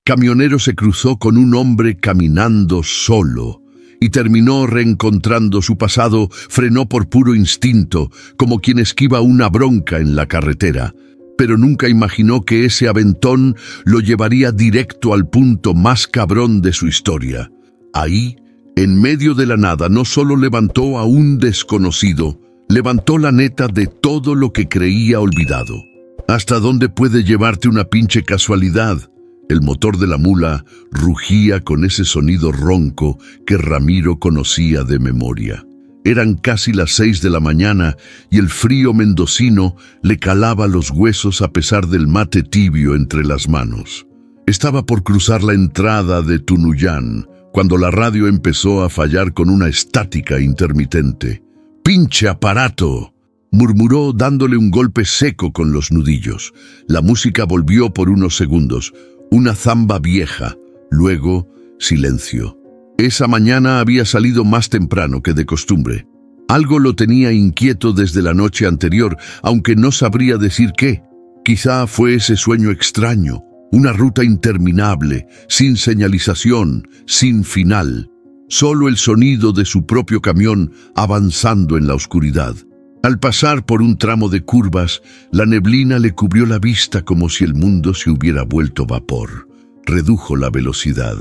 camionero se cruzó con un hombre caminando solo y terminó reencontrando su pasado. Frenó por puro instinto, como quien esquiva una bronca en la carretera, pero nunca imaginó que ese aventón lo llevaría directo al punto más cabrón de su historia. Ahí, en medio de la nada, no solo levantó a un desconocido, levantó la neta de todo lo que creía olvidado. ¿Hasta dónde puede llevarte una pinche casualidad? El motor de la mula rugía con ese sonido ronco que Ramiro conocía de memoria. Eran casi las 6 de la mañana y el frío mendocino le calaba los huesos a pesar del mate tibio entre las manos. Estaba por cruzar la entrada de Tunuyán cuando la radio empezó a fallar con una estática intermitente. ¡Pinche aparato!, murmuró dándole un golpe seco con los nudillos. La música volvió por unos segundos. Una zamba vieja, luego silencio. Esa mañana había salido más temprano que de costumbre. Algo lo tenía inquieto desde la noche anterior, aunque no sabría decir qué. Quizá fue ese sueño extraño, una ruta interminable, sin señalización, sin final. Solo el sonido de su propio camión avanzando en la oscuridad. Al pasar por un tramo de curvas, la neblina le cubrió la vista como si el mundo se hubiera vuelto vapor. Redujo la velocidad.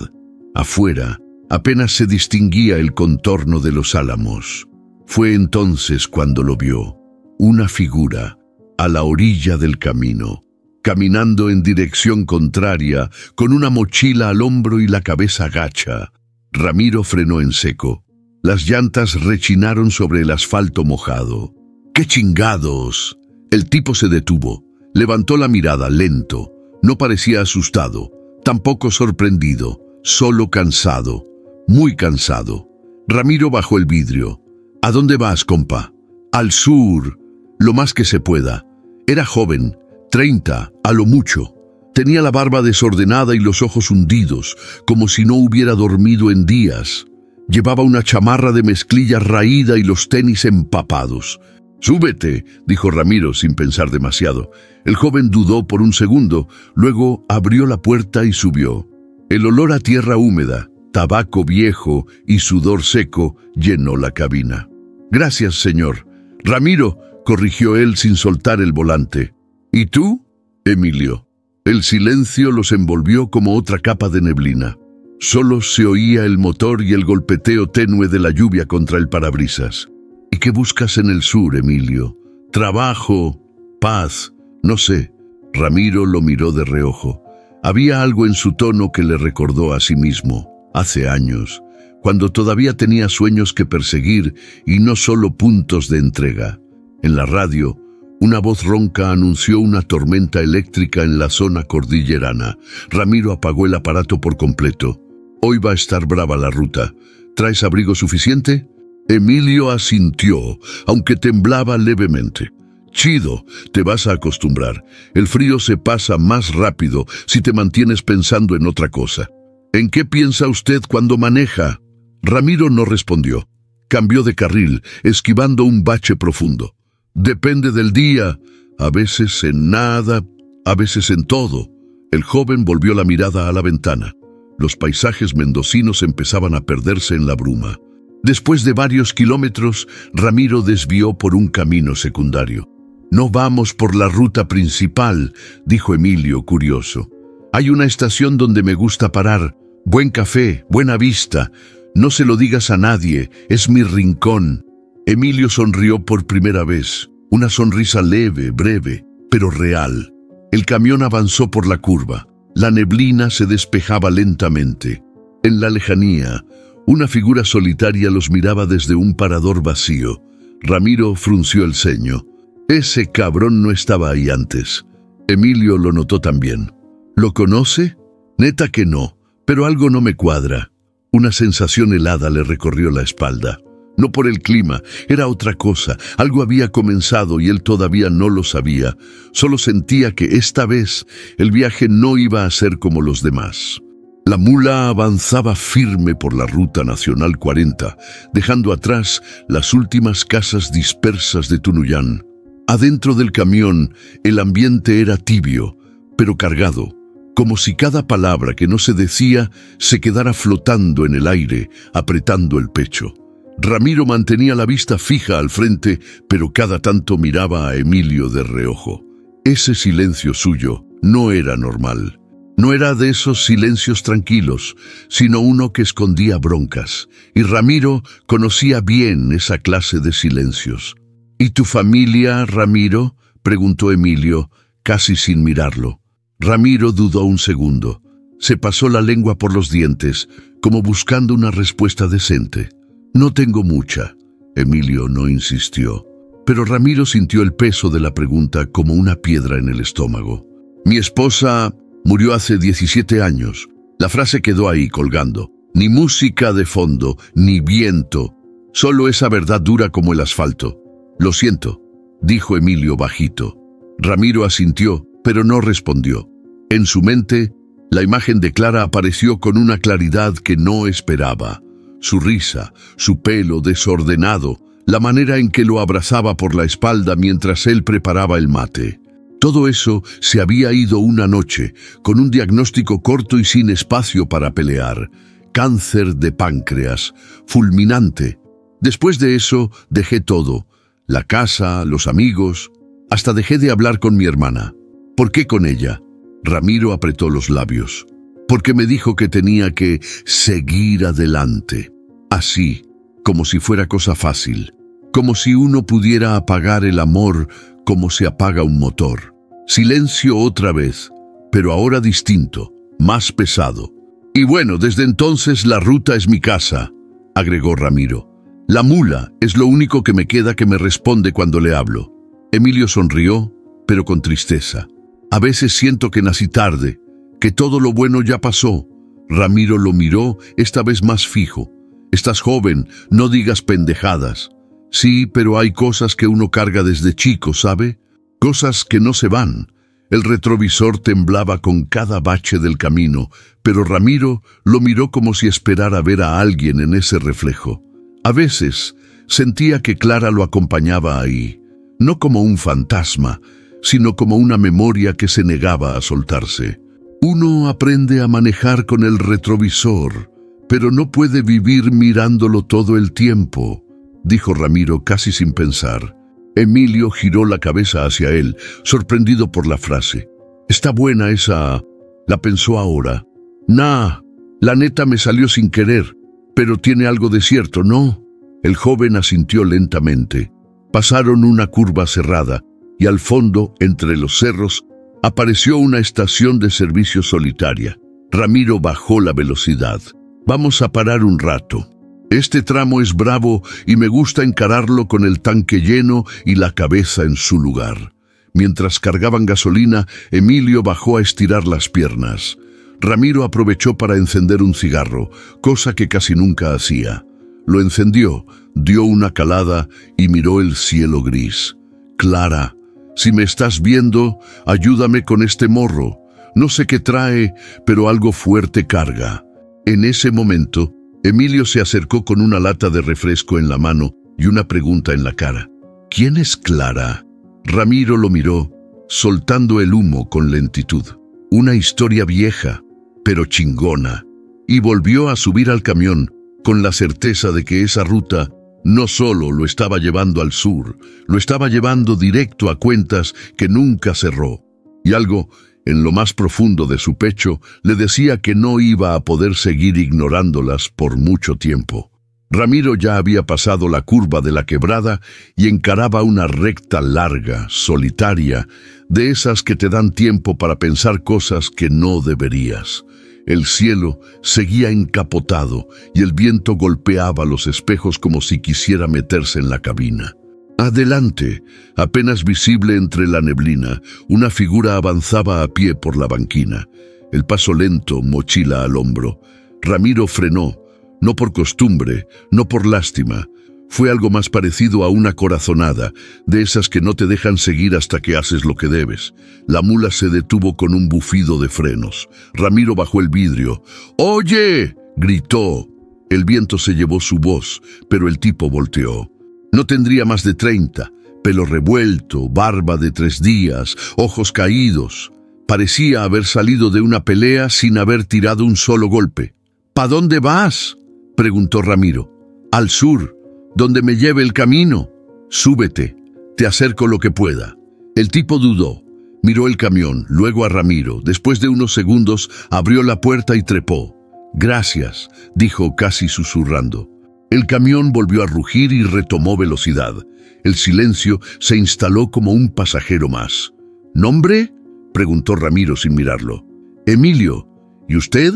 Afuera, apenas se distinguía el contorno de los álamos. Fue entonces cuando lo vio. Una figura, a la orilla del camino, caminando en dirección contraria, con una mochila al hombro y la cabeza gacha. Ramiro frenó en seco. Las llantas rechinaron sobre el asfalto mojado. ¡Qué chingados! El tipo se detuvo, levantó la mirada lento. No parecía asustado, tampoco sorprendido, solo cansado, muy cansado. Ramiro bajó el vidrio. ¿A dónde vas, compa? Al sur, lo más que se pueda. Era joven, 30, a lo mucho. Tenía la barba desordenada y los ojos hundidos, como si no hubiera dormido en días. Llevaba una chamarra de mezclilla raída y los tenis empapados. «Súbete», dijo Ramiro sin pensar demasiado. El joven dudó por un segundo, luego abrió la puerta y subió. El olor a tierra húmeda, tabaco viejo y sudor seco llenó la cabina. «Gracias, señor». «Ramiro», corrigió él sin soltar el volante. «¿Y tú?» «Emilio». El silencio los envolvió como otra capa de neblina. Solo se oía el motor y el golpeteo tenue de la lluvia contra el parabrisas. ¿Y qué buscas en el sur, Emilio? ¿Trabajo? ¿Paz? No sé. Ramiro lo miró de reojo. Había algo en su tono que le recordó a sí mismo, hace años, cuando todavía tenía sueños que perseguir y no solo puntos de entrega. En la radio, una voz ronca anunció una tormenta eléctrica en la zona cordillerana. Ramiro apagó el aparato por completo. Hoy va a estar brava la ruta. ¿Traes abrigo suficiente? Emilio asintió, aunque temblaba levemente. Chido, te vas a acostumbrar. El frío se pasa más rápido si te mantienes pensando en otra cosa. ¿En qué piensa usted cuando maneja? Ramiro no respondió. Cambió de carril, esquivando un bache profundo. Depende del día, a veces en nada, a veces en todo. El joven volvió la mirada a la ventana. Los paisajes mendocinos empezaban a perderse en la bruma. Después de varios kilómetros, Ramiro desvió por un camino secundario. «No vamos por la ruta principal», dijo Emilio, curioso. «Hay una estación donde me gusta parar. Buen café, buena vista. No se lo digas a nadie, es mi rincón». Emilio sonrió por primera vez. Una sonrisa leve, breve, pero real. El camión avanzó por la curva. La neblina se despejaba lentamente. En la lejanía, una figura solitaria los miraba desde un parador vacío. Ramiro frunció el ceño. Ese cabrón no estaba ahí antes. Emilio lo notó también. ¿Lo conoce? Neta que no, pero algo no me cuadra. Una sensación helada le recorrió la espalda. No por el clima, era otra cosa. Algo había comenzado y él todavía no lo sabía. Solo sentía que esta vez el viaje no iba a ser como los demás. La mula avanzaba firme por la ruta nacional 40, dejando atrás las últimas casas dispersas de Tunuyán. Adentro del camión, el ambiente era tibio, pero cargado. como si cada palabra que no se decía se quedara flotando en el aire, apretando el pecho. Ramiro mantenía la vista fija al frente, pero cada tanto miraba a Emilio de reojo. Ese silencio suyo no era normal. No era de esos silencios tranquilos, sino uno que escondía broncas, y Ramiro conocía bien esa clase de silencios. «¿Y tu familia, Ramiro?», preguntó Emilio, casi sin mirarlo. Ramiro dudó un segundo. Se pasó la lengua por los dientes, como buscando una respuesta decente. «No tengo mucha». Emilio no insistió, pero Ramiro sintió el peso de la pregunta como una piedra en el estómago. «Mi esposa murió hace 17 años. La frase quedó ahí colgando. Ni música de fondo, ni viento. Solo esa verdad dura como el asfalto. «Lo siento», dijo Emilio bajito. Ramiro asintió, pero no respondió. En su mente, la imagen de Clara apareció con una claridad que no esperaba. Su risa, su pelo desordenado, la manera en que lo abrazaba por la espalda mientras él preparaba el mate. Todo eso se había ido una noche, con un diagnóstico corto y sin espacio para pelear. Cáncer de páncreas, fulminante. Después de eso, dejé todo. La casa, los amigos. Hasta dejé de hablar con mi hermana. ¿Por qué con ella? Ramiro apretó los labios. Porque me dijo que tenía que seguir adelante. Así, como si fuera cosa fácil. Como si uno pudiera apagar el amor como se apaga un motor. Silencio otra vez, pero ahora distinto, más pesado. «Y bueno, desde entonces la ruta es mi casa», agregó Ramiro. «La mula es lo único que me queda que me responde cuando le hablo». Emilio sonrió, pero con tristeza. «A veces siento que nací tarde, que todo lo bueno ya pasó». Ramiro lo miró, esta vez más fijo. «Estás joven, no digas pendejadas». «Sí, pero hay cosas que uno carga desde chico, ¿sabe? Cosas que no se van». El retrovisor temblaba con cada bache del camino, pero Ramiro lo miró como si esperara ver a alguien en ese reflejo. A veces sentía que Clara lo acompañaba ahí, no como un fantasma, sino como una memoria que se negaba a soltarse. Uno aprende a manejar con el retrovisor, pero no puede vivir mirándolo todo el tiempo, dijo Ramiro casi sin pensar. Emilio giró la cabeza hacia él, sorprendido por la frase. «Está buena esa», la pensó ahora. «Nah, la neta me salió sin querer, pero tiene algo de cierto, ¿no?» El joven asintió lentamente. Pasaron una curva cerrada, y al fondo, entre los cerros, apareció una estación de servicio solitaria. Ramiro bajó la velocidad. «Vamos a parar un rato. Este tramo es bravo y me gusta encararlo con el tanque lleno y la cabeza en su lugar». Mientras cargaban gasolina, Emilio bajó a estirar las piernas. Ramiro aprovechó para encender un cigarro, cosa que casi nunca hacía. Lo encendió, dio una calada y miró el cielo gris. «Clara, si me estás viendo, ayúdame con este morro. No sé qué trae, pero algo fuerte carga». En ese momento, Emilio se acercó con una lata de refresco en la mano y una pregunta en la cara. «¿Quién es Clara?». Ramiro lo miró, soltando el humo con lentitud. «Una historia vieja, pero chingona». Y volvió a subir al camión, con la certeza de que esa ruta no solo lo estaba llevando al sur, lo estaba llevando directo a cuentas que nunca cerró. Y algo en lo más profundo de su pecho le decía que no iba a poder seguir ignorándolas por mucho tiempo. Ramiro ya había pasado la curva de la quebrada y encaraba una recta larga, solitaria, de esas que te dan tiempo para pensar cosas que no deberías. El cielo seguía encapotado y el viento golpeaba los espejos como si quisiera meterse en la cabina. Adelante, apenas visible entre la neblina, una figura avanzaba a pie por la banquina. El paso lento, mochila al hombro. Ramiro frenó, no por costumbre, no por lástima. Fue algo más parecido a una corazonada, de esas que no te dejan seguir hasta que haces lo que debes. La mula se detuvo con un bufido de frenos. Ramiro bajó el vidrio. «¡Oye!», gritó. El viento se llevó su voz, pero el tipo volteó. No tendría más de 30, pelo revuelto, barba de 3 días, ojos caídos. Parecía haber salido de una pelea sin haber tirado un solo golpe. ¿Pa dónde vas?, preguntó Ramiro. Al sur, donde me lleve el camino. Súbete, te acerco lo que pueda. El tipo dudó. Miró el camión, luego a Ramiro. Después de unos segundos, abrió la puerta y trepó. «Gracias», dijo casi susurrando. El camión volvió a rugir y retomó velocidad. El silencio se instaló como un pasajero más. «¿Nombre?», preguntó Ramiro sin mirarlo. «Emilio». «¿Y usted?».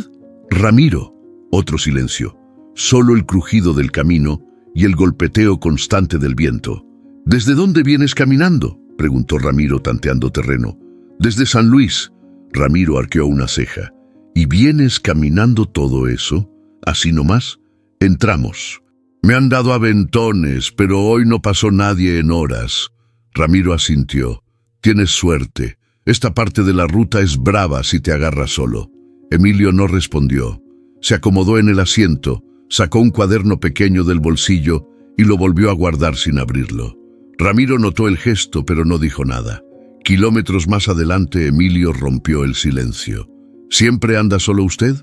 «Ramiro». Otro silencio. Solo el crujido del camino y el golpeteo constante del viento. «¿Desde dónde vienes caminando?», preguntó Ramiro tanteando terreno. «Desde San Luis». Ramiro arqueó una ceja. «¿Y vienes caminando todo eso? ¿Así nomás?». «Entramos». «Me han dado aventones, pero hoy no pasó nadie en horas». Ramiro asintió. «Tienes suerte. Esta parte de la ruta es brava si te agarras solo». Emilio no respondió. Se acomodó en el asiento, sacó un cuaderno pequeño del bolsillo y lo volvió a guardar sin abrirlo. Ramiro notó el gesto, pero no dijo nada. Kilómetros más adelante, Emilio rompió el silencio. «¿Siempre anda solo usted?».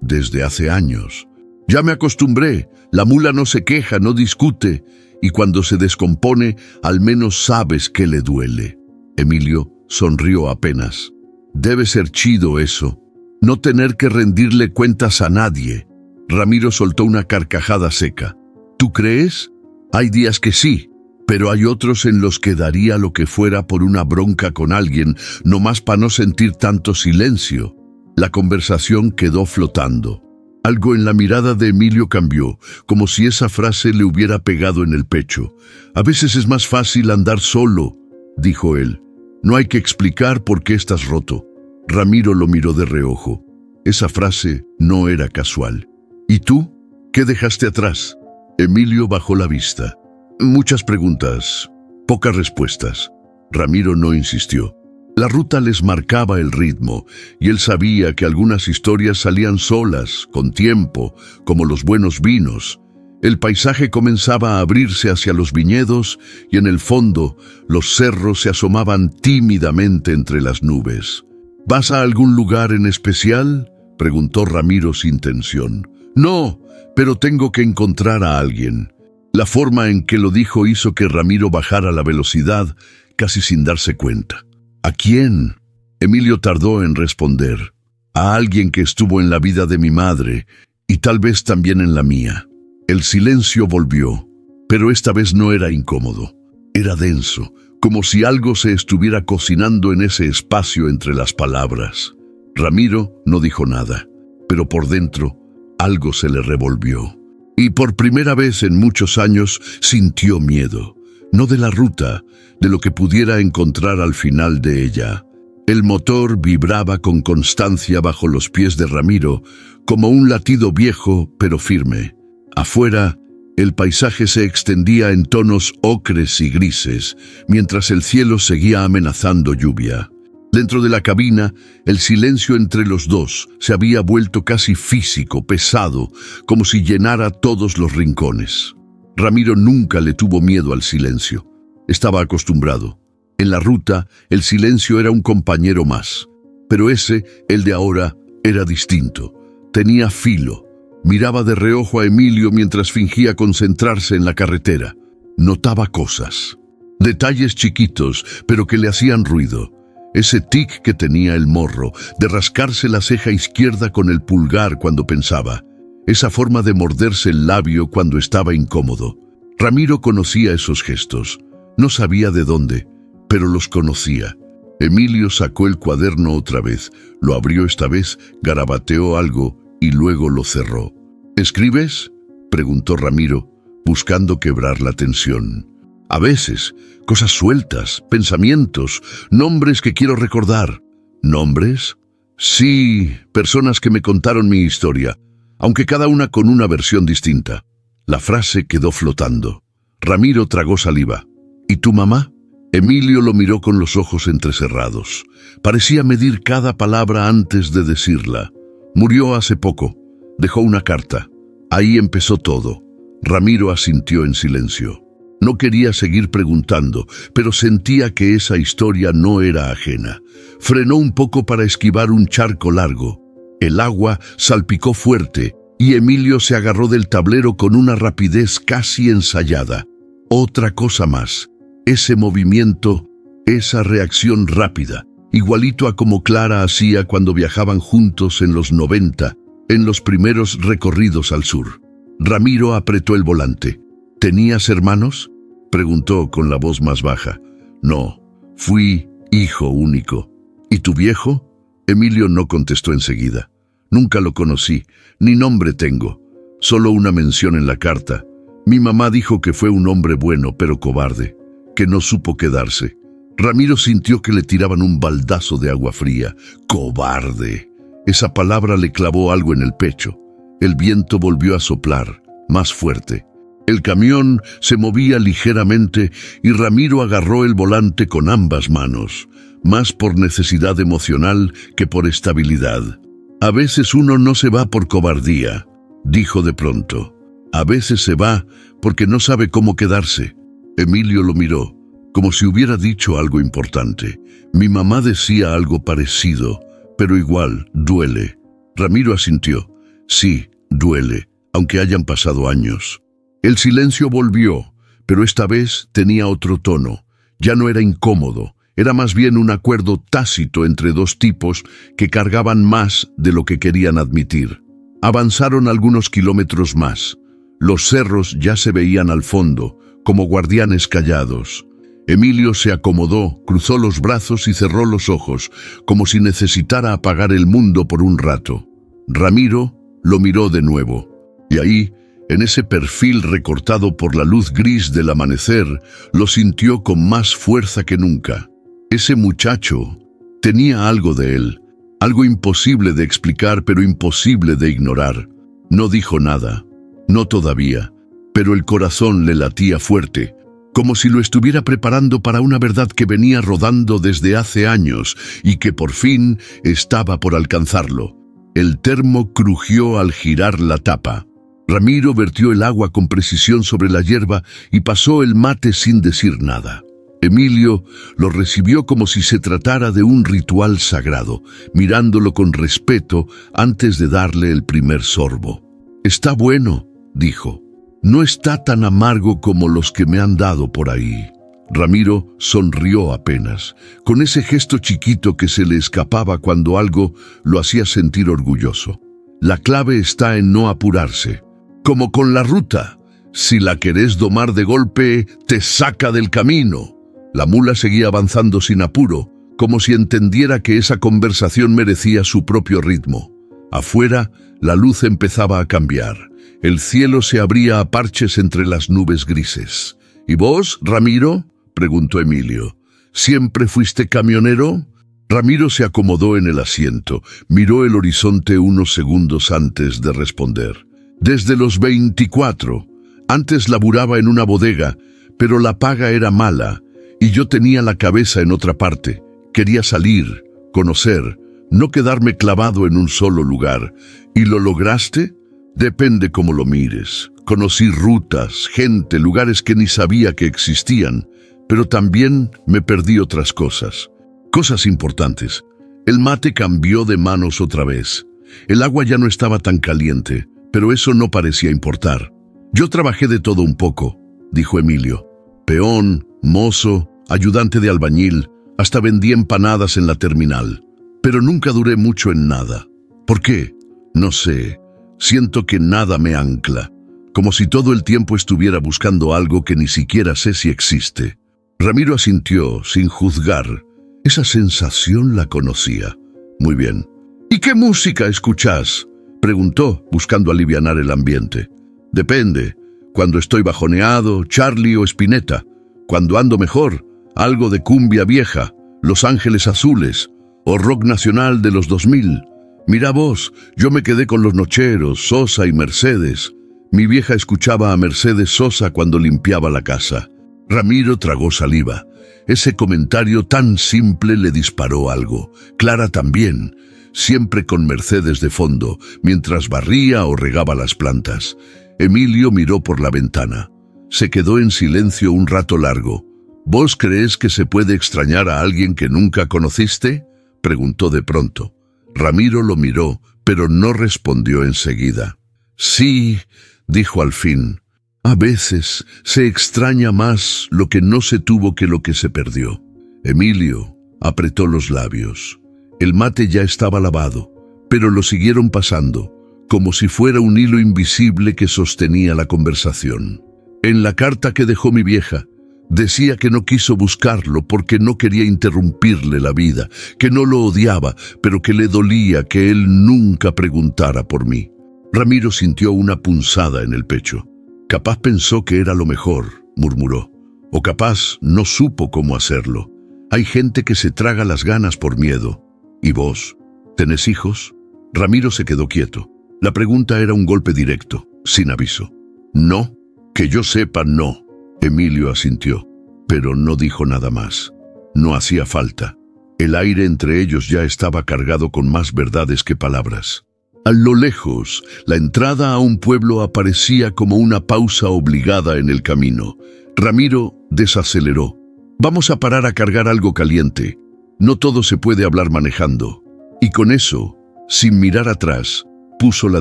«Desde hace años». «Ya me acostumbré. La mula no se queja, no discute, y cuando se descompone, al menos sabes que le duele». Emilio sonrió apenas. «Debe ser chido eso. No tener que rendirle cuentas a nadie». Ramiro soltó una carcajada seca. «¿Tú crees? Hay días que sí, pero hay otros en los que daría lo que fuera por una bronca con alguien, nomás para no sentir tanto silencio». La conversación quedó flotando. Algo en la mirada de Emilio cambió, como si esa frase le hubiera pegado en el pecho. «A veces es más fácil andar solo», dijo él. «No hay que explicar por qué estás roto». Ramiro lo miró de reojo. Esa frase no era casual. «¿Y tú? ¿Qué dejaste atrás?». Emilio bajó la vista. «Muchas preguntas, pocas respuestas». Ramiro no insistió. La ruta les marcaba el ritmo, y él sabía que algunas historias salían solas, con tiempo, como los buenos vinos. El paisaje comenzaba a abrirse hacia los viñedos, y en el fondo los cerros se asomaban tímidamente entre las nubes. «¿Vas a algún lugar en especial?», preguntó Ramiro sin tensión. «No, pero tengo que encontrar a alguien». La forma en que lo dijo hizo que Ramiro bajara la velocidad, casi sin darse cuenta. «¿A quién?». Emilio tardó en responder. «A alguien que estuvo en la vida de mi madre, y tal vez también en la mía». El silencio volvió, pero esta vez no era incómodo. Era denso, como si algo se estuviera cocinando en ese espacio entre las palabras. Ramiro no dijo nada, pero por dentro algo se le revolvió. Y por primera vez en muchos años sintió miedo, no de la ruta, de lo que pudiera encontrar al final de ella. El motor vibraba con constancia bajo los pies de Ramiro, como un latido viejo pero firme. Afuera, el paisaje se extendía en tonos ocres y grises, mientras el cielo seguía amenazando lluvia. Dentro de la cabina, el silencio entre los dos se había vuelto casi físico, pesado, como si llenara todos los rincones. Ramiro nunca le tuvo miedo al silencio. Estaba acostumbrado. En la ruta, el silencio era un compañero más. Pero ese, el de ahora, era distinto. Tenía filo. Miraba de reojo a Emilio mientras fingía concentrarse en la carretera. Notaba cosas. Detalles chiquitos, pero que le hacían ruido. Ese tic que tenía el morro, de rascarse la ceja izquierda con el pulgar cuando pensaba. Esa forma de morderse el labio cuando estaba incómodo. Ramiro conocía esos gestos. No sabía de dónde, pero los conocía. Emilio sacó el cuaderno otra vez, lo abrió esta vez, garabateó algo y luego lo cerró. «¿Escribes?», preguntó Ramiro, buscando quebrar la tensión. «A veces, cosas sueltas, pensamientos, nombres que quiero recordar». «¿Nombres?». «Sí, personas que me contaron mi historia, aunque cada una con una versión distinta». La frase quedó flotando. Ramiro tragó saliva. «¿Y tu mamá?». Emilio lo miró con los ojos entrecerrados. Parecía medir cada palabra antes de decirla. «Murió hace poco. Dejó una carta. Ahí empezó todo». Ramiro asintió en silencio. No quería seguir preguntando, pero sentía que esa historia no era ajena. Frenó un poco para esquivar un charco largo. El agua salpicó fuerte y Emilio se agarró del tablero con una rapidez casi ensayada. Otra cosa más, ese movimiento, esa reacción rápida, igualito a como Clara hacía cuando viajaban juntos en los 90, en los primeros recorridos al sur. Ramiro apretó el volante. ¿Tenías hermanos?, preguntó con la voz más baja. No, fui hijo único. ¿Y tu viejo? Emilio no contestó enseguida. Nunca lo conocí, ni nombre tengo. Solo una mención en la carta. Mi mamá dijo que fue un hombre bueno, pero cobarde, que no supo quedarse. Ramiro sintió que le tiraban un baldazo de agua fría. ¡Cobarde! Esa palabra le clavó algo en el pecho. El viento volvió a soplar, más fuerte. El camión se movía ligeramente y Ramiro agarró el volante con ambas manos, más por necesidad emocional que por estabilidad. A veces uno no se va por cobardía, dijo de pronto. A veces se va porque no sabe cómo quedarse. Emilio lo miró, como si hubiera dicho algo importante. Mi mamá decía algo parecido, pero igual, duele. Ramiro asintió. Sí, duele, aunque hayan pasado años. El silencio volvió, pero esta vez tenía otro tono. Ya no era incómodo, era más bien un acuerdo tácito entre dos tipos que cargaban más de lo que querían admitir. Avanzaron algunos kilómetros más. Los cerros ya se veían al fondo, como guardianes callados. Emilio se acomodó, cruzó los brazos y cerró los ojos, como si necesitara apagar el mundo por un rato. Ramiro lo miró de nuevo, y ahí, en ese perfil recortado por la luz gris del amanecer, lo sintió con más fuerza que nunca. Ese muchacho tenía algo de él, algo imposible de explicar pero imposible de ignorar. No dijo nada, no todavía, pero el corazón le latía fuerte, como si lo estuviera preparando para una verdad que venía rodando desde hace años y que por fin estaba por alcanzarlo. El termo crujió al girar la tapa. Ramiro vertió el agua con precisión sobre la hierba y pasó el mate sin decir nada. Emilio lo recibió como si se tratara de un ritual sagrado, mirándolo con respeto antes de darle el primer sorbo. «Está bueno», dijo. «No está tan amargo como los que me han dado por ahí». Ramiro sonrió apenas, con ese gesto chiquito que se le escapaba cuando algo lo hacía sentir orgulloso. La clave está en no apurarse. Como con la ruta, si la querés domar de golpe, te saca del camino. La mula seguía avanzando sin apuro, como si entendiera que esa conversación merecía su propio ritmo. Afuera, la luz empezaba a cambiar. El cielo se abría a parches entre las nubes grises. «¿Y vos, Ramiro?», preguntó Emilio. «¿Siempre fuiste camionero?». Ramiro se acomodó en el asiento, miró el horizonte unos segundos antes de responder. «Desde los 24. Antes laburaba en una bodega, pero la paga era mala, y yo tenía la cabeza en otra parte. Quería salir, conocer, no quedarme clavado en un solo lugar. ¿Y lo lograste? Depende cómo lo mires. Conocí rutas, gente, lugares que ni sabía que existían, pero también me perdí otras cosas. Cosas importantes. El mate cambió de manos otra vez. El agua ya no estaba tan caliente, pero eso no parecía importar. Yo trabajé de todo un poco», dijo Emilio. «Peón, mozo, ayudante de albañil, hasta vendí empanadas en la terminal. Pero nunca duré mucho en nada. ¿Por qué? No sé. Siento que nada me ancla, como si todo el tiempo estuviera buscando algo que ni siquiera sé si existe». Ramiro asintió, sin juzgar. Esa sensación la conocía. «Muy bien. ¿Y qué música escuchás?», preguntó, buscando alivianar el ambiente. «Depende. Cuando estoy bajoneado, Charlie o Spinetta. Cuando ando mejor, algo de cumbia vieja, Los Ángeles Azules, o rock nacional de los 2000. Mirá vos, yo me quedé con los Nocheros, Sosa y Mercedes. Mi vieja escuchaba a Mercedes Sosa cuando limpiaba la casa». Ramiro tragó saliva. Ese comentario tan simple le disparó algo. Clara también, siempre con Mercedes de fondo, mientras barría o regaba las plantas. Emilio miró por la ventana. Se quedó en silencio un rato largo. ¿Vos crees que se puede extrañar a alguien que nunca conociste?, preguntó de pronto. Ramiro lo miró, pero no respondió enseguida. Sí, dijo al fin. A veces se extraña más lo que no se tuvo que lo que se perdió. Emilio apretó los labios. El mate ya estaba lavado, pero lo siguieron pasando, como si fuera un hilo invisible que sostenía la conversación. En la carta que dejó mi vieja, decía que no quiso buscarlo porque no quería interrumpirle la vida, que no lo odiaba, pero que le dolía que él nunca preguntara por mí. Ramiro sintió una punzada en el pecho. Capaz pensó que era lo mejor, murmuró. O capaz no supo cómo hacerlo. Hay gente que se traga las ganas por miedo. ¿Y vos? ¿Tenés hijos? Ramiro se quedó quieto. La pregunta era un golpe directo, sin aviso. No, que yo sepa, no. Emilio asintió, pero no dijo nada más. No hacía falta. El aire entre ellos ya estaba cargado con más verdades que palabras. A lo lejos, la entrada a un pueblo aparecía como una pausa obligada en el camino. Ramiro desaceleró. Vamos a parar a cargar algo caliente. No todo se puede hablar manejando. Y con eso, sin mirar atrás, puso la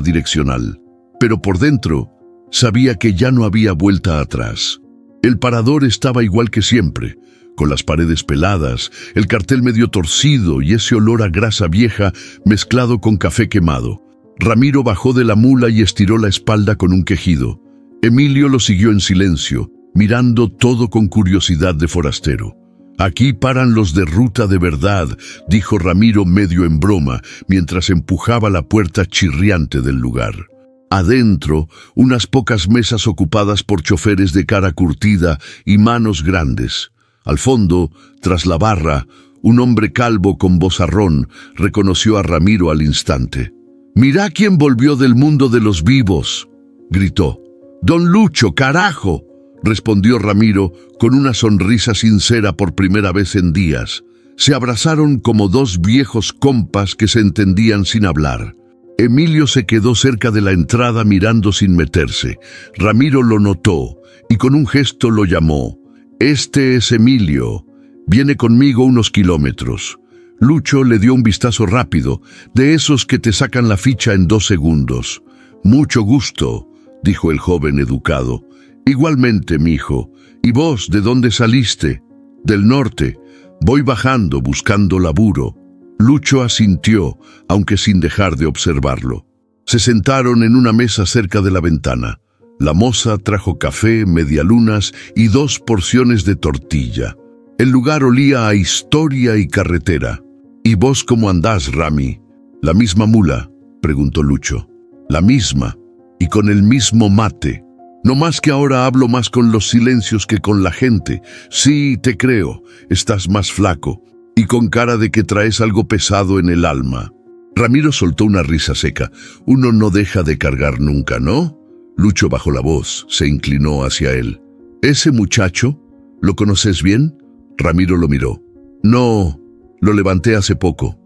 direccional. Pero por dentro, sabía que ya no había vuelta atrás. El parador estaba igual que siempre, con las paredes peladas, el cartel medio torcido y ese olor a grasa vieja mezclado con café quemado. Ramiro bajó de la mula y estiró la espalda con un quejido. Emilio lo siguió en silencio, mirando todo con curiosidad de forastero. Aquí paran los de ruta de verdad, dijo Ramiro medio en broma, mientras empujaba la puerta chirriante del lugar. Adentro, unas pocas mesas ocupadas por choferes de cara curtida y manos grandes. Al fondo, tras la barra, un hombre calvo con vozarrón reconoció a Ramiro al instante. «Mirá quién volvió del mundo de los vivos», gritó. «Don Lucho, carajo», respondió Ramiro con una sonrisa sincera por primera vez en días. Se abrazaron como dos viejos compas que se entendían sin hablar. Emilio se quedó cerca de la entrada mirando sin meterse. Ramiro lo notó y con un gesto lo llamó. «Este es Emilio. Viene conmigo unos kilómetros». Lucho le dio un vistazo rápido, de esos que te sacan la ficha en 2 segundos. «Mucho gusto», dijo el joven educado. «Igualmente, mijo. ¿Y vos, de dónde saliste?» «Del norte. Voy bajando, buscando laburo». Lucho asintió, aunque sin dejar de observarlo. Se sentaron en una mesa cerca de la ventana. La moza trajo café, medialunas y 2 porciones de tortilla. El lugar olía a historia y carretera. «¿Y vos cómo andás, Rami?» «La misma mula», preguntó Lucho. «La misma, y con el mismo mate. No más que ahora hablo más con los silencios que con la gente. Sí, te creo, estás más flaco, y con cara de que traes algo pesado en el alma». Ramiro soltó una risa seca. «Uno no deja de cargar nunca, ¿no?» Lucho bajó la voz, se inclinó hacia él. «¿Ese muchacho? ¿Lo conoces bien?» Ramiro lo miró. «No, lo levanté hace poco».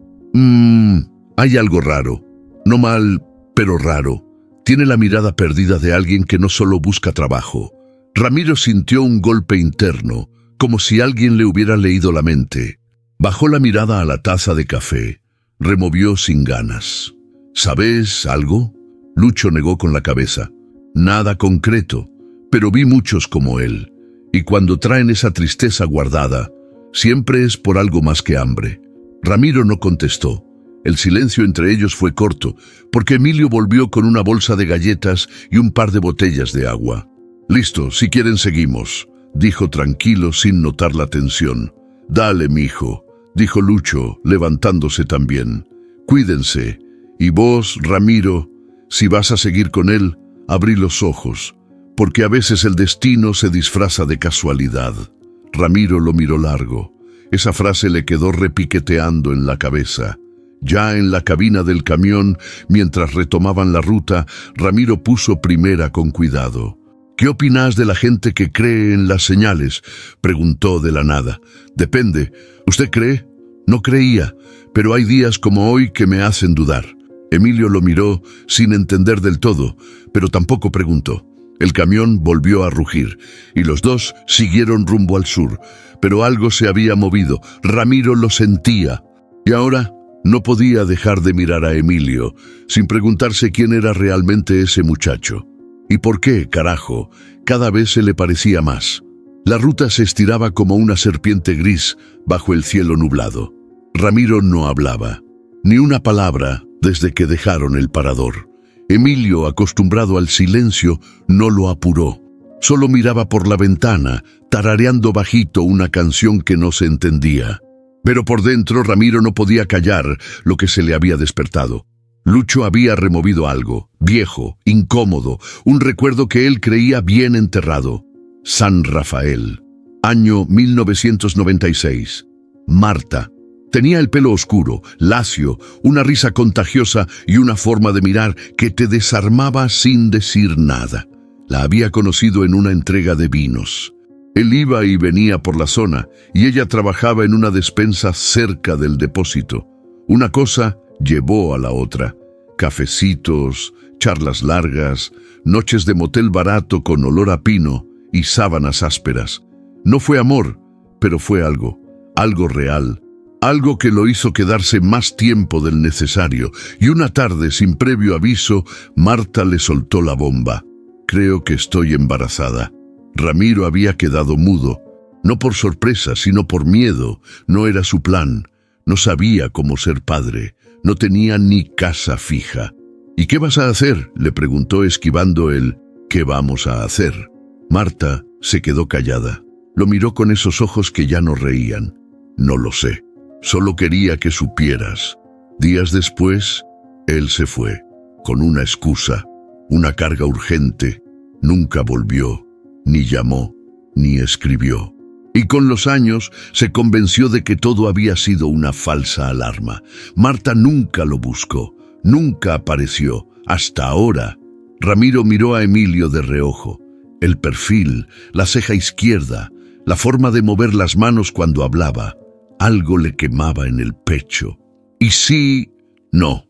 Hay algo raro. No mal, pero raro. Tiene la mirada perdida de alguien que no solo busca trabajo». Ramiro sintió un golpe interno, como si alguien le hubiera leído la mente. Bajó la mirada a la taza de café. Removió sin ganas. «¿Sabes algo?» Lucho negó con la cabeza. «Nada concreto, pero vi muchos como él. Y cuando traen esa tristeza guardada, siempre es por algo más que hambre». Ramiro no contestó. El silencio entre ellos fue corto, porque Emilio volvió con una bolsa de galletas y un par de botellas de agua. «Listo, si quieren seguimos», dijo tranquilo sin notar la tensión. «Dale, mijo», dijo Lucho, levantándose también. «Cuídense. Y vos, Ramiro, si vas a seguir con él, abrí los ojos, porque a veces el destino se disfraza de casualidad». Ramiro lo miró largo. Esa frase le quedó repiqueteando en la cabeza. Ya en la cabina del camión, mientras retomaban la ruta, Ramiro puso primera con cuidado. «¿Qué opinás de la gente que cree en las señales?», preguntó de la nada. «Depende. ¿Usted cree?» «No creía, pero hay días como hoy que me hacen dudar». Emilio lo miró sin entender del todo, pero tampoco preguntó. El camión volvió a rugir, y los dos siguieron rumbo al sur, pero algo se había movido. Ramiro lo sentía, y ahora no podía dejar de mirar a Emilio, sin preguntarse quién era realmente ese muchacho. ¿Y por qué, carajo, cada vez se le parecía más? La ruta se estiraba como una serpiente gris bajo el cielo nublado. Ramiro no hablaba, ni una palabra desde que dejaron el parador. Emilio, acostumbrado al silencio, no lo apuró. Solo miraba por la ventana, tarareando bajito una canción que no se entendía. Pero por dentro Ramiro no podía callar lo que se le había despertado. Lucho había removido algo, viejo, incómodo, un recuerdo que él creía bien enterrado. San Rafael. Año 1996. Marta. Tenía el pelo oscuro, lacio, una risa contagiosa y una forma de mirar que te desarmaba sin decir nada. La había conocido en una entrega de vinos. Él iba y venía por la zona y ella trabajaba en una despensa cerca del depósito. Una cosa llevó a la otra. Cafecitos, charlas largas, noches de motel barato con olor a pino y sábanas ásperas. No fue amor, pero fue algo real. Algo que lo hizo quedarse más tiempo del necesario, y una tarde, sin previo aviso, Marta le soltó la bomba. Creo que estoy embarazada. Ramiro había quedado mudo, no por sorpresa, sino por miedo. No era su plan, no sabía cómo ser padre, no tenía ni casa fija. ¿Y qué vas a hacer?, le preguntó esquivando el ¿qué vamos a hacer? Marta se quedó callada. Lo miró con esos ojos que ya no reían. No lo sé. Solo quería que supieras. Días después, él se fue, con una excusa, una carga urgente. Nunca volvió, ni llamó, ni escribió. Y con los años se convenció de que todo había sido una falsa alarma. Marta nunca lo buscó, nunca apareció, hasta ahora. Ramiro miró a Emilio de reojo. El perfil, la ceja izquierda, la forma de mover las manos cuando hablaba. Algo le quemaba en el pecho. Y sí, no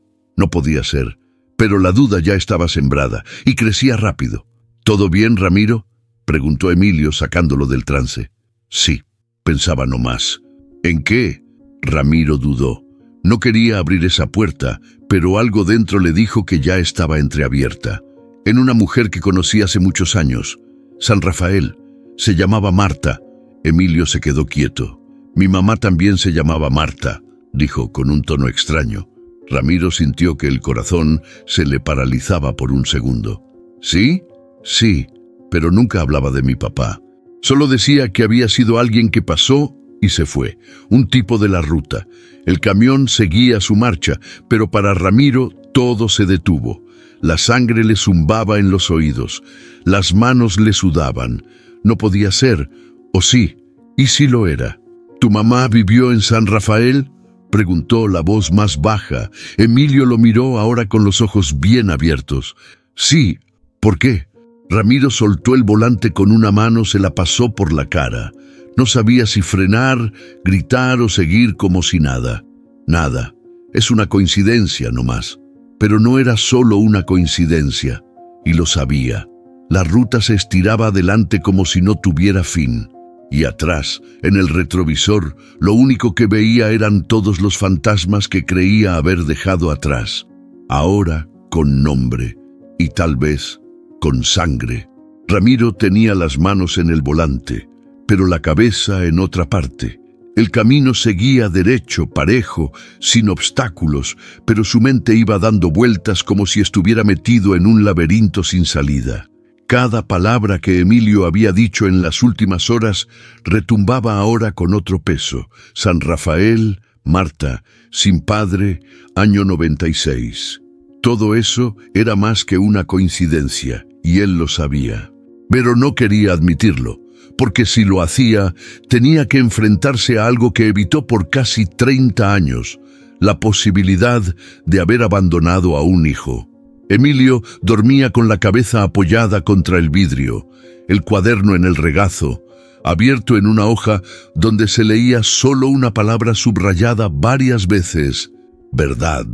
podía ser. Pero la duda ya estaba sembrada y crecía rápido. ¿Todo bien, Ramiro?, preguntó Emilio sacándolo del trance. Sí, pensaba nomás. ¿En qué? Ramiro dudó. No quería abrir esa puerta, pero algo dentro le dijo que ya estaba entreabierta. En una mujer que conocí hace muchos años. San Rafael. Se llamaba Marta. Emilio se quedó quieto. Mi mamá también se llamaba Marta, dijo con un tono extraño. Ramiro sintió que el corazón se le paralizaba por un segundo. ¿Sí? Sí, pero nunca hablaba de mi papá. Solo decía que había sido alguien que pasó y se fue, un tipo de la ruta. El camión seguía su marcha, pero para Ramiro todo se detuvo. La sangre le zumbaba en los oídos, las manos le sudaban. No podía ser, o sí, y sí lo era. ¿Tu mamá vivió en San Rafael?, preguntó la voz más baja. Emilio lo miró ahora con los ojos bien abiertos. Sí, ¿por qué? Ramiro soltó el volante con una mano, se la pasó por la cara. No sabía si frenar, gritar o seguir como si nada. Nada. Es una coincidencia nomás. Pero no era solo una coincidencia, y lo sabía. La ruta se estiraba adelante como si no tuviera fin. Y atrás, en el retrovisor, lo único que veía eran todos los fantasmas que creía haber dejado atrás. Ahora con nombre, y tal vez con sangre. Ramiro tenía las manos en el volante, pero la cabeza en otra parte. El camino seguía derecho, parejo, sin obstáculos, pero su mente iba dando vueltas como si estuviera metido en un laberinto sin salida. Cada palabra que Emilio había dicho en las últimas horas retumbaba ahora con otro peso. San Rafael, Marta, sin padre, año 96. Todo eso era más que una coincidencia, y él lo sabía. Pero no quería admitirlo, porque si lo hacía, tenía que enfrentarse a algo que evitó por casi 30 años, la posibilidad de haber abandonado a un hijo. Emilio dormía con la cabeza apoyada contra el vidrio, el cuaderno en el regazo, abierto en una hoja donde se leía solo una palabra subrayada varias veces: verdad.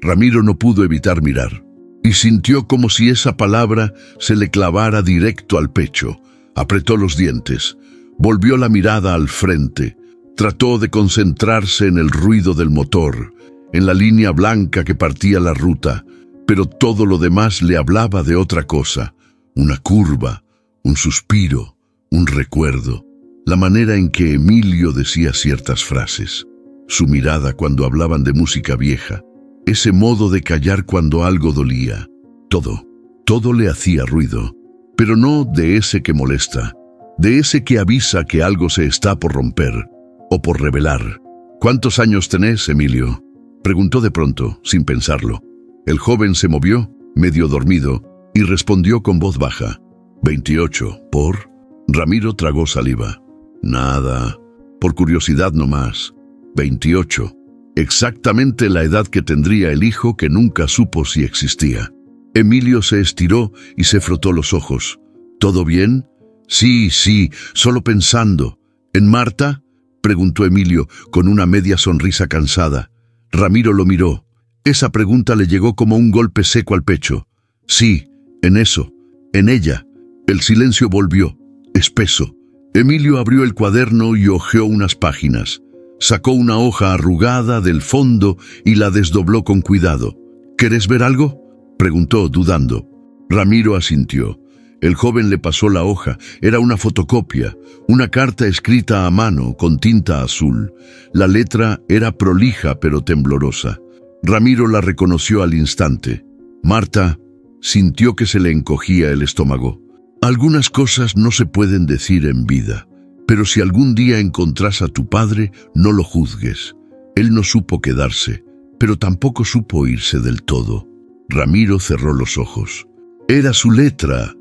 Ramiro no pudo evitar mirar. y sintió como si esa palabra se le clavara directo al pecho. Apretó los dientes, volvió la mirada al frente, trató de concentrarse en el ruido del motor, en la línea blanca que partía la ruta, pero todo lo demás le hablaba de otra cosa, una curva, un suspiro, un recuerdo, la manera en que Emilio decía ciertas frases, su mirada cuando hablaban de música vieja, ese modo de callar cuando algo dolía. Todo le hacía ruido, pero no de ese que molesta, de ese que avisa que algo se está por romper o por revelar. ¿Cuántos años tenés, Emilio?, preguntó de pronto, sin pensarlo. El joven se movió, medio dormido, y respondió con voz baja. 28, ¿por? Ramiro tragó saliva. Nada, por curiosidad nomás. 28, exactamente la edad que tendría el hijo que nunca supo si existía. Emilio se estiró y se frotó los ojos. ¿Todo bien? Sí, solo pensando. ¿En Marta?, preguntó Emilio con una media sonrisa cansada. Ramiro lo miró. Esa pregunta le llegó como un golpe seco al pecho. Sí, en eso, en ella. El silencio volvió, espeso. Emilio abrió el cuaderno y hojeó unas páginas. Sacó una hoja arrugada del fondo y la desdobló con cuidado. ¿Querés ver algo?, preguntó, dudando. Ramiro asintió. El joven le pasó la hoja. Era una fotocopia, una carta escrita a mano con tinta azul. La letra era prolija pero temblorosa. Ramiro la reconoció al instante. Marta sintió que se le encogía el estómago. Algunas cosas no se pueden decir en vida, pero si algún día encontrás a tu padre, no lo juzgues. Él no supo quedarse, pero tampoco supo irse del todo. Ramiro cerró los ojos. Era su letra,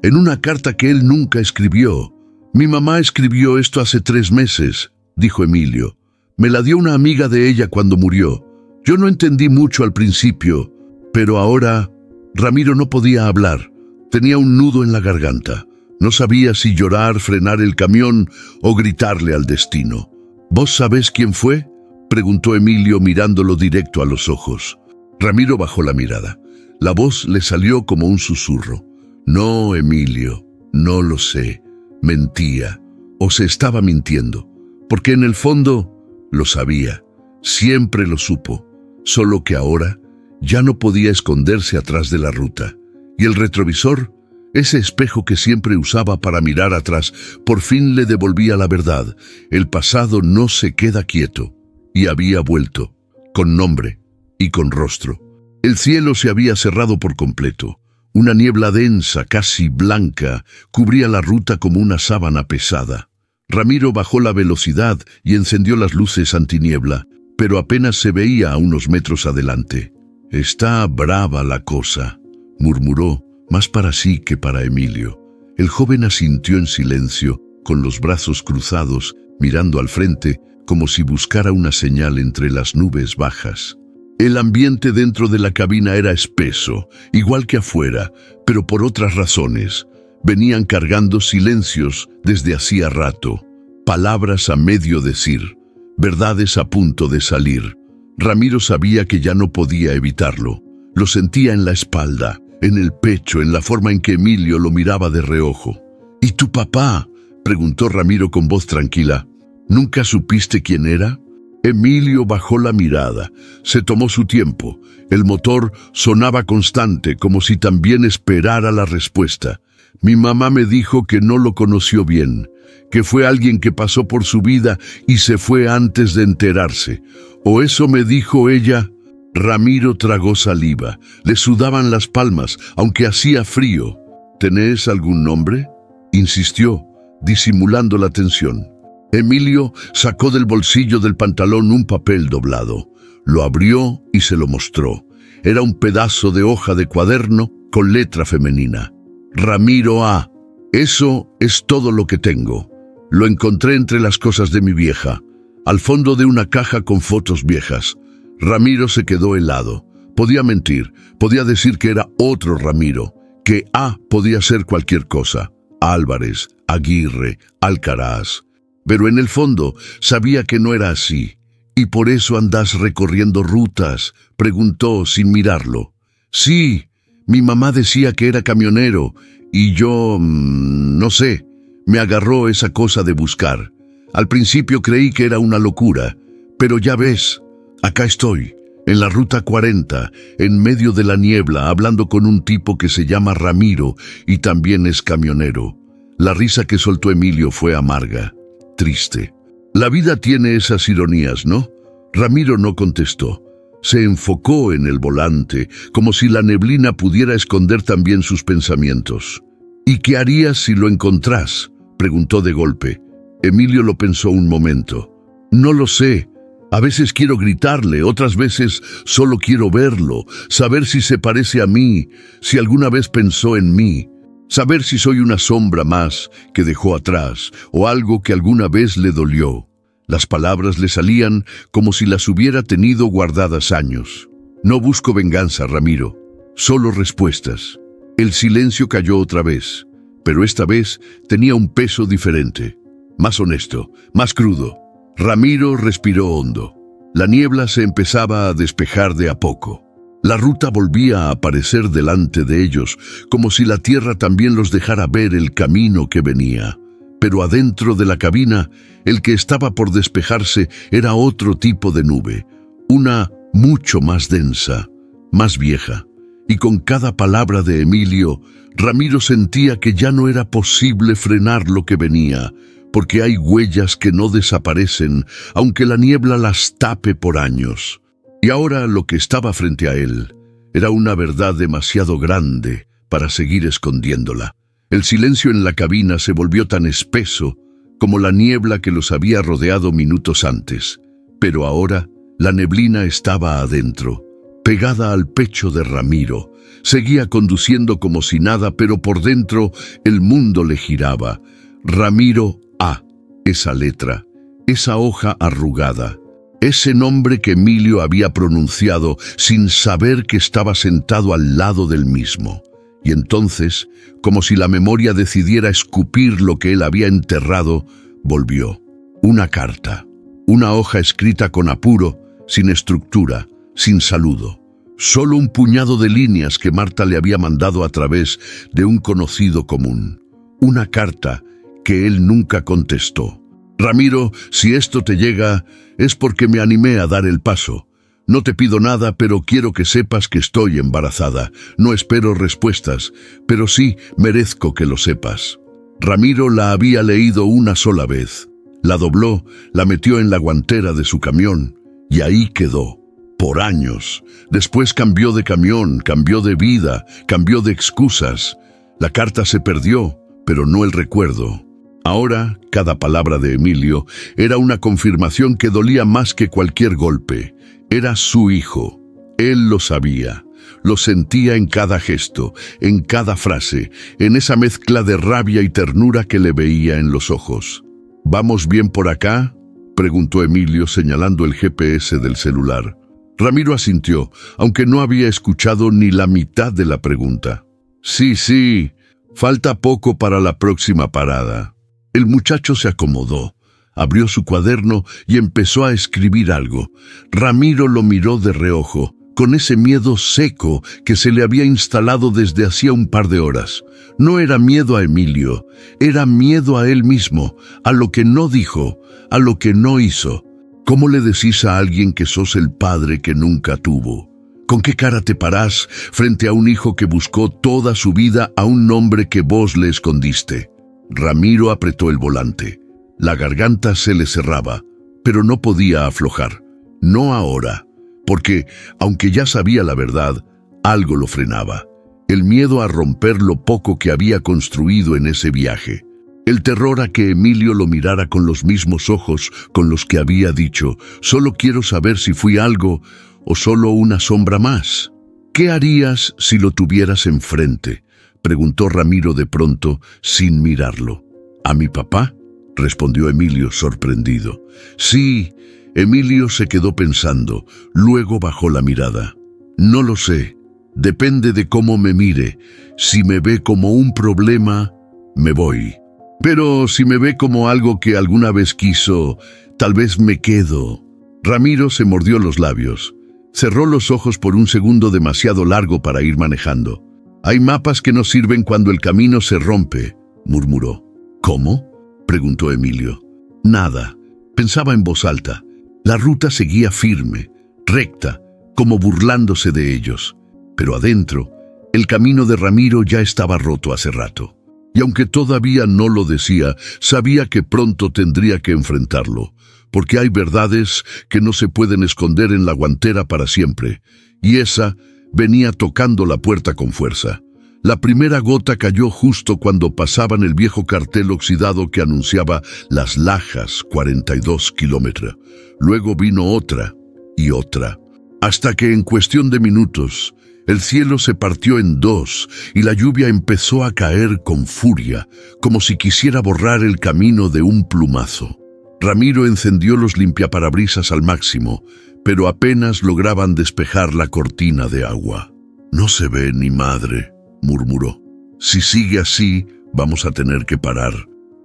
en una carta que él nunca escribió. Mi mamá escribió esto hace 3 meses, dijo Emilio. Me la dio una amiga de ella cuando murió. Yo no entendí mucho al principio, pero ahora... Ramiro no podía hablar. Tenía un nudo en la garganta. No sabía si llorar, frenar el camión o gritarle al destino. ¿Vos sabés quién fue?, preguntó Emilio mirándolo directo a los ojos. Ramiro bajó la mirada. La voz le salió como un susurro. No, Emilio, no lo sé. Mentía. O se estaba mintiendo. Porque en el fondo lo sabía. Siempre lo supo. Solo que ahora ya no podía esconderse atrás de la ruta. Y el retrovisor, ese espejo que siempre usaba para mirar atrás, por fin le devolvía la verdad. El pasado no se queda quieto. Y había vuelto, con nombre y con rostro. El cielo se había cerrado por completo. Una niebla densa, casi blanca, cubría la ruta como una sábana pesada. Ramiro bajó la velocidad y encendió las luces antiniebla, pero apenas se veía a unos metros adelante. «Está brava la cosa», murmuró, más para sí que para Emilio. El joven asintió en silencio, con los brazos cruzados, mirando al frente, como si buscara una señal entre las nubes bajas. El ambiente dentro de la cabina era espeso, igual que afuera, pero por otras razones. Venían cargando silencios desde hacía rato, palabras a medio decir, verdades a punto de salir. Ramiro sabía que ya no podía evitarlo. Lo sentía en la espalda, en el pecho, en la forma en que Emilio lo miraba de reojo. «¿Y tu papá?», preguntó Ramiro con voz tranquila. «¿Nunca supiste quién era?». Emilio bajó la mirada. Se tomó su tiempo. El motor sonaba constante, como si también esperara la respuesta. «Mi mamá me dijo que no lo conoció bien, que fue alguien que pasó por su vida y se fue antes de enterarse. ¿O eso me dijo ella?». Ramiro tragó saliva. Le sudaban las palmas, aunque hacía frío. «¿Tenés algún nombre?», insistió, disimulando la tensión. Emilio sacó del bolsillo del pantalón un papel doblado. Lo abrió y se lo mostró. Era un pedazo de hoja de cuaderno con letra femenina. «Ramiro A. Eso es todo lo que tengo. Lo encontré entre las cosas de mi vieja, al fondo de una caja con fotos viejas». Ramiro se quedó helado. Podía mentir, podía decir que era otro Ramiro, que A podía ser cualquier cosa. Álvarez, Aguirre, Alcaraz. Pero en el fondo sabía que no era así. «¿Y por eso andás recorriendo rutas?», preguntó sin mirarlo. Sí, mi mamá decía que era camionero y yo, no sé, me agarró esa cosa de buscar. Al principio creí que era una locura, pero ya ves, acá estoy, en la Ruta 40, en medio de la niebla, hablando con un tipo que se llama Ramiro y también es camionero. La risa que soltó Emilio fue amarga, triste. La vida tiene esas ironías, ¿no? Ramiro no contestó. Se enfocó en el volante, como si la neblina pudiera esconder también sus pensamientos. ¿Y qué harías si lo encontrás?, preguntó de golpe. Emilio lo pensó un momento. No lo sé. A veces quiero gritarle, otras veces solo quiero verlo, saber si se parece a mí, si alguna vez pensó en mí, saber si soy una sombra más que dejó atrás o algo que alguna vez le dolió. Las palabras le salían como si las hubiera tenido guardadas años. No busco venganza, Ramiro, solo respuestas. El silencio cayó otra vez, pero esta vez tenía un peso diferente, más honesto, más crudo. Ramiro respiró hondo. La niebla se empezaba a despejar de a poco. La ruta volvía a aparecer delante de ellos, como si la tierra también los dejara ver el camino que venía. Pero adentro de la cabina, el que estaba por despejarse era otro tipo de nube, una mucho más densa, más vieja. Y con cada palabra de Emilio, Ramiro sentía que ya no era posible frenar lo que venía, porque hay huellas que no desaparecen, aunque la niebla las tape por años. Y ahora lo que estaba frente a él era una verdad demasiado grande para seguir escondiéndola. El silencio en la cabina se volvió tan espeso como la niebla que los había rodeado minutos antes. Pero ahora la neblina estaba adentro, pegada al pecho de Ramiro. Seguía conduciendo como si nada, pero por dentro el mundo le giraba. Ramiro A, esa letra, esa hoja arrugada, ese nombre que Emilio había pronunciado sin saber que estaba sentado al lado del mismo. Y entonces, como si la memoria decidiera escupir lo que él había enterrado, volvió. Una carta, una hoja escrita con apuro, sin estructura, sin saludo. Solo un puñado de líneas que Marta le había mandado a través de un conocido común. Una carta que él nunca contestó. Ramiro, si esto te llega, es porque me animé a dar el paso. No te pido nada, pero quiero que sepas que estoy embarazada. No espero respuestas, pero sí merezco que lo sepas. Ramiro la había leído una sola vez. La dobló, la metió en la guantera de su camión, y ahí quedó. Por años. Después cambió de camión, cambió de vida, cambió de excusas. La carta se perdió, pero no el recuerdo. Ahora, cada palabra de Emilio era una confirmación que dolía más que cualquier golpe. Era su hijo. Él lo sabía. Lo sentía en cada gesto, en cada frase, en esa mezcla de rabia y ternura que le veía en los ojos. ¿Vamos bien por acá?, preguntó Emilio señalando el GPS del celular. Ramiro asintió, aunque no había escuchado ni la mitad de la pregunta. Sí, falta poco para la próxima parada. El muchacho se acomodó, abrió su cuaderno y empezó a escribir algo. Ramiro lo miró de reojo, con ese miedo seco que se le había instalado desde hacía un par de horas. No era miedo a Emilio, era miedo a él mismo, a lo que no dijo, a lo que no hizo. ¿Cómo le decís a alguien que sos el padre que nunca tuvo? ¿Con qué cara te parás frente a un hijo que buscó toda su vida a un nombre que vos le escondiste? Ramiro apretó el volante. La garganta se le cerraba, pero no podía aflojar. No ahora, porque, aunque ya sabía la verdad, algo lo frenaba. El miedo a romper lo poco que había construido en ese viaje. El terror a que Emilio lo mirara con los mismos ojos con los que había dicho, «Solo quiero saber si fui algo o solo una sombra más». «¿Qué harías si lo tuvieras enfrente?», preguntó Ramiro de pronto, sin mirarlo. «¿A mi papá?», respondió Emilio sorprendido. «Sí». Emilio se quedó pensando, luego bajó la mirada. «No lo sé. Depende de cómo me mire. Si me ve como un problema, me voy. Pero si me ve como algo que alguna vez quiso, tal vez me quedo». Ramiro se mordió los labios. Cerró los ojos por un segundo demasiado largo para ir manejando. «Hay mapas que no sirven cuando el camino se rompe», murmuró. «¿Cómo?», preguntó Emilio. «Nada», pensaba en voz alta. La ruta seguía firme, recta, como burlándose de ellos. Pero adentro, el camino de Ramiro ya estaba roto hace rato. Y aunque todavía no lo decía, sabía que pronto tendría que enfrentarlo, porque hay verdades que no se pueden esconder en la guantera para siempre, y esa venía tocando la puerta con fuerza. La primera gota cayó justo cuando pasaban el viejo cartel oxidado que anunciaba Las Lajas, 42 kilómetros. Luego vino otra y otra, hasta que en cuestión de minutos el cielo se partió en dos y la lluvia empezó a caer con furia, como si quisiera borrar el camino de un plumazo. Ramiro encendió los limpiaparabrisas al máximo, pero apenas lograban despejar la cortina de agua. «No se ve ni madre», murmuró. «Si sigue así, vamos a tener que parar».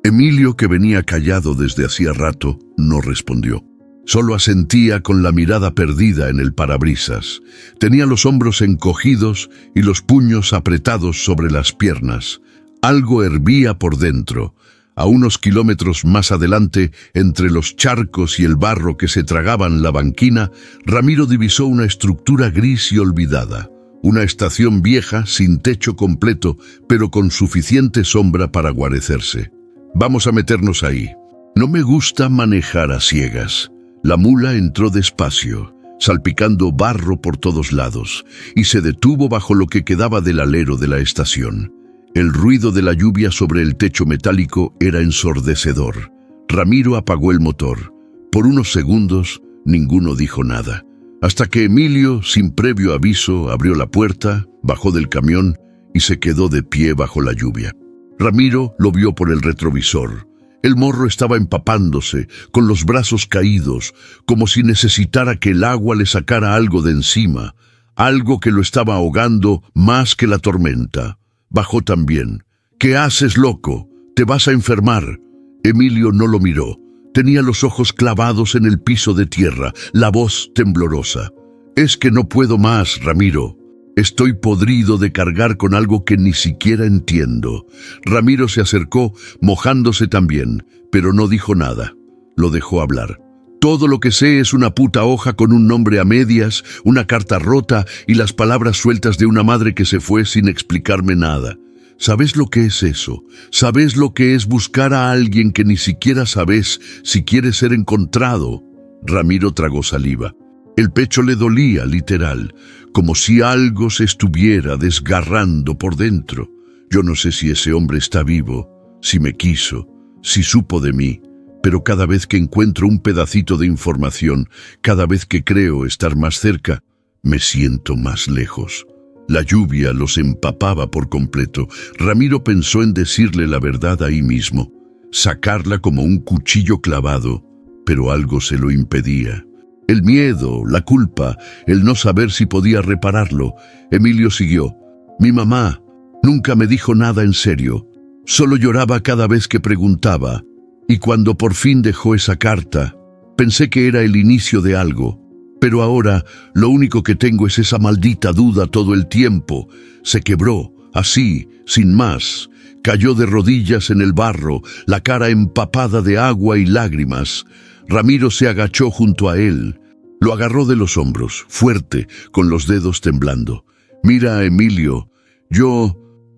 Emilio, que venía callado desde hacía rato, no respondió. Solo asentía con la mirada perdida en el parabrisas. Tenía los hombros encogidos y los puños apretados sobre las piernas. Algo hervía por dentro. A unos kilómetros más adelante, entre los charcos y el barro que se tragaban la banquina, Ramiro divisó una estructura gris y olvidada. Una estación vieja, sin techo completo, pero con suficiente sombra para guarecerse. «Vamos a meternos ahí». «No me gusta manejar a ciegas». La mula entró despacio, salpicando barro por todos lados, y se detuvo bajo lo que quedaba del alero de la estación. El ruido de la lluvia sobre el techo metálico era ensordecedor. Ramiro apagó el motor. Por unos segundos, ninguno dijo nada, hasta que Emilio, sin previo aviso, abrió la puerta, bajó del camión y se quedó de pie bajo la lluvia. Ramiro lo vio por el retrovisor. El morro estaba empapándose, con los brazos caídos, como si necesitara que el agua le sacara algo de encima, algo que lo estaba ahogando más que la tormenta. Bajó también. «¿Qué haces, loco? Te vas a enfermar». Emilio no lo miró. Tenía los ojos clavados en el piso de tierra, la voz temblorosa. «Es que no puedo más, Ramiro. Estoy podrido de cargar con algo que ni siquiera entiendo». Ramiro se acercó, mojándose también, pero no dijo nada. Lo dejó hablar. «Todo lo que sé es una puta hoja con un nombre a medias, una carta rota y las palabras sueltas de una madre que se fue sin explicarme nada. ¿Sabes lo que es eso? ¿Sabes lo que es buscar a alguien que ni siquiera sabes si quiere ser encontrado?» Ramiro tragó saliva. El pecho le dolía, literal, como si algo se estuviera desgarrando por dentro. Yo no sé si ese hombre está vivo, si me quiso, si supo de mí, pero cada vez que encuentro un pedacito de información, cada vez que creo estar más cerca, me siento más lejos. La lluvia los empapaba por completo. Ramiro pensó en decirle la verdad ahí mismo, sacarla como un cuchillo clavado, pero algo se lo impedía. El miedo, la culpa, el no saber si podía repararlo. Emilio siguió. «Mi mamá nunca me dijo nada en serio. Solo lloraba cada vez que preguntaba. Y cuando por fin dejó esa carta, pensé que era el inicio de algo. Pero ahora lo único que tengo es esa maldita duda todo el tiempo». Se quebró, así, sin más. Cayó de rodillas en el barro, la cara empapada de agua y lágrimas. Ramiro se agachó junto a él. Lo agarró de los hombros, fuerte, con los dedos temblando. «Mira, Emilio,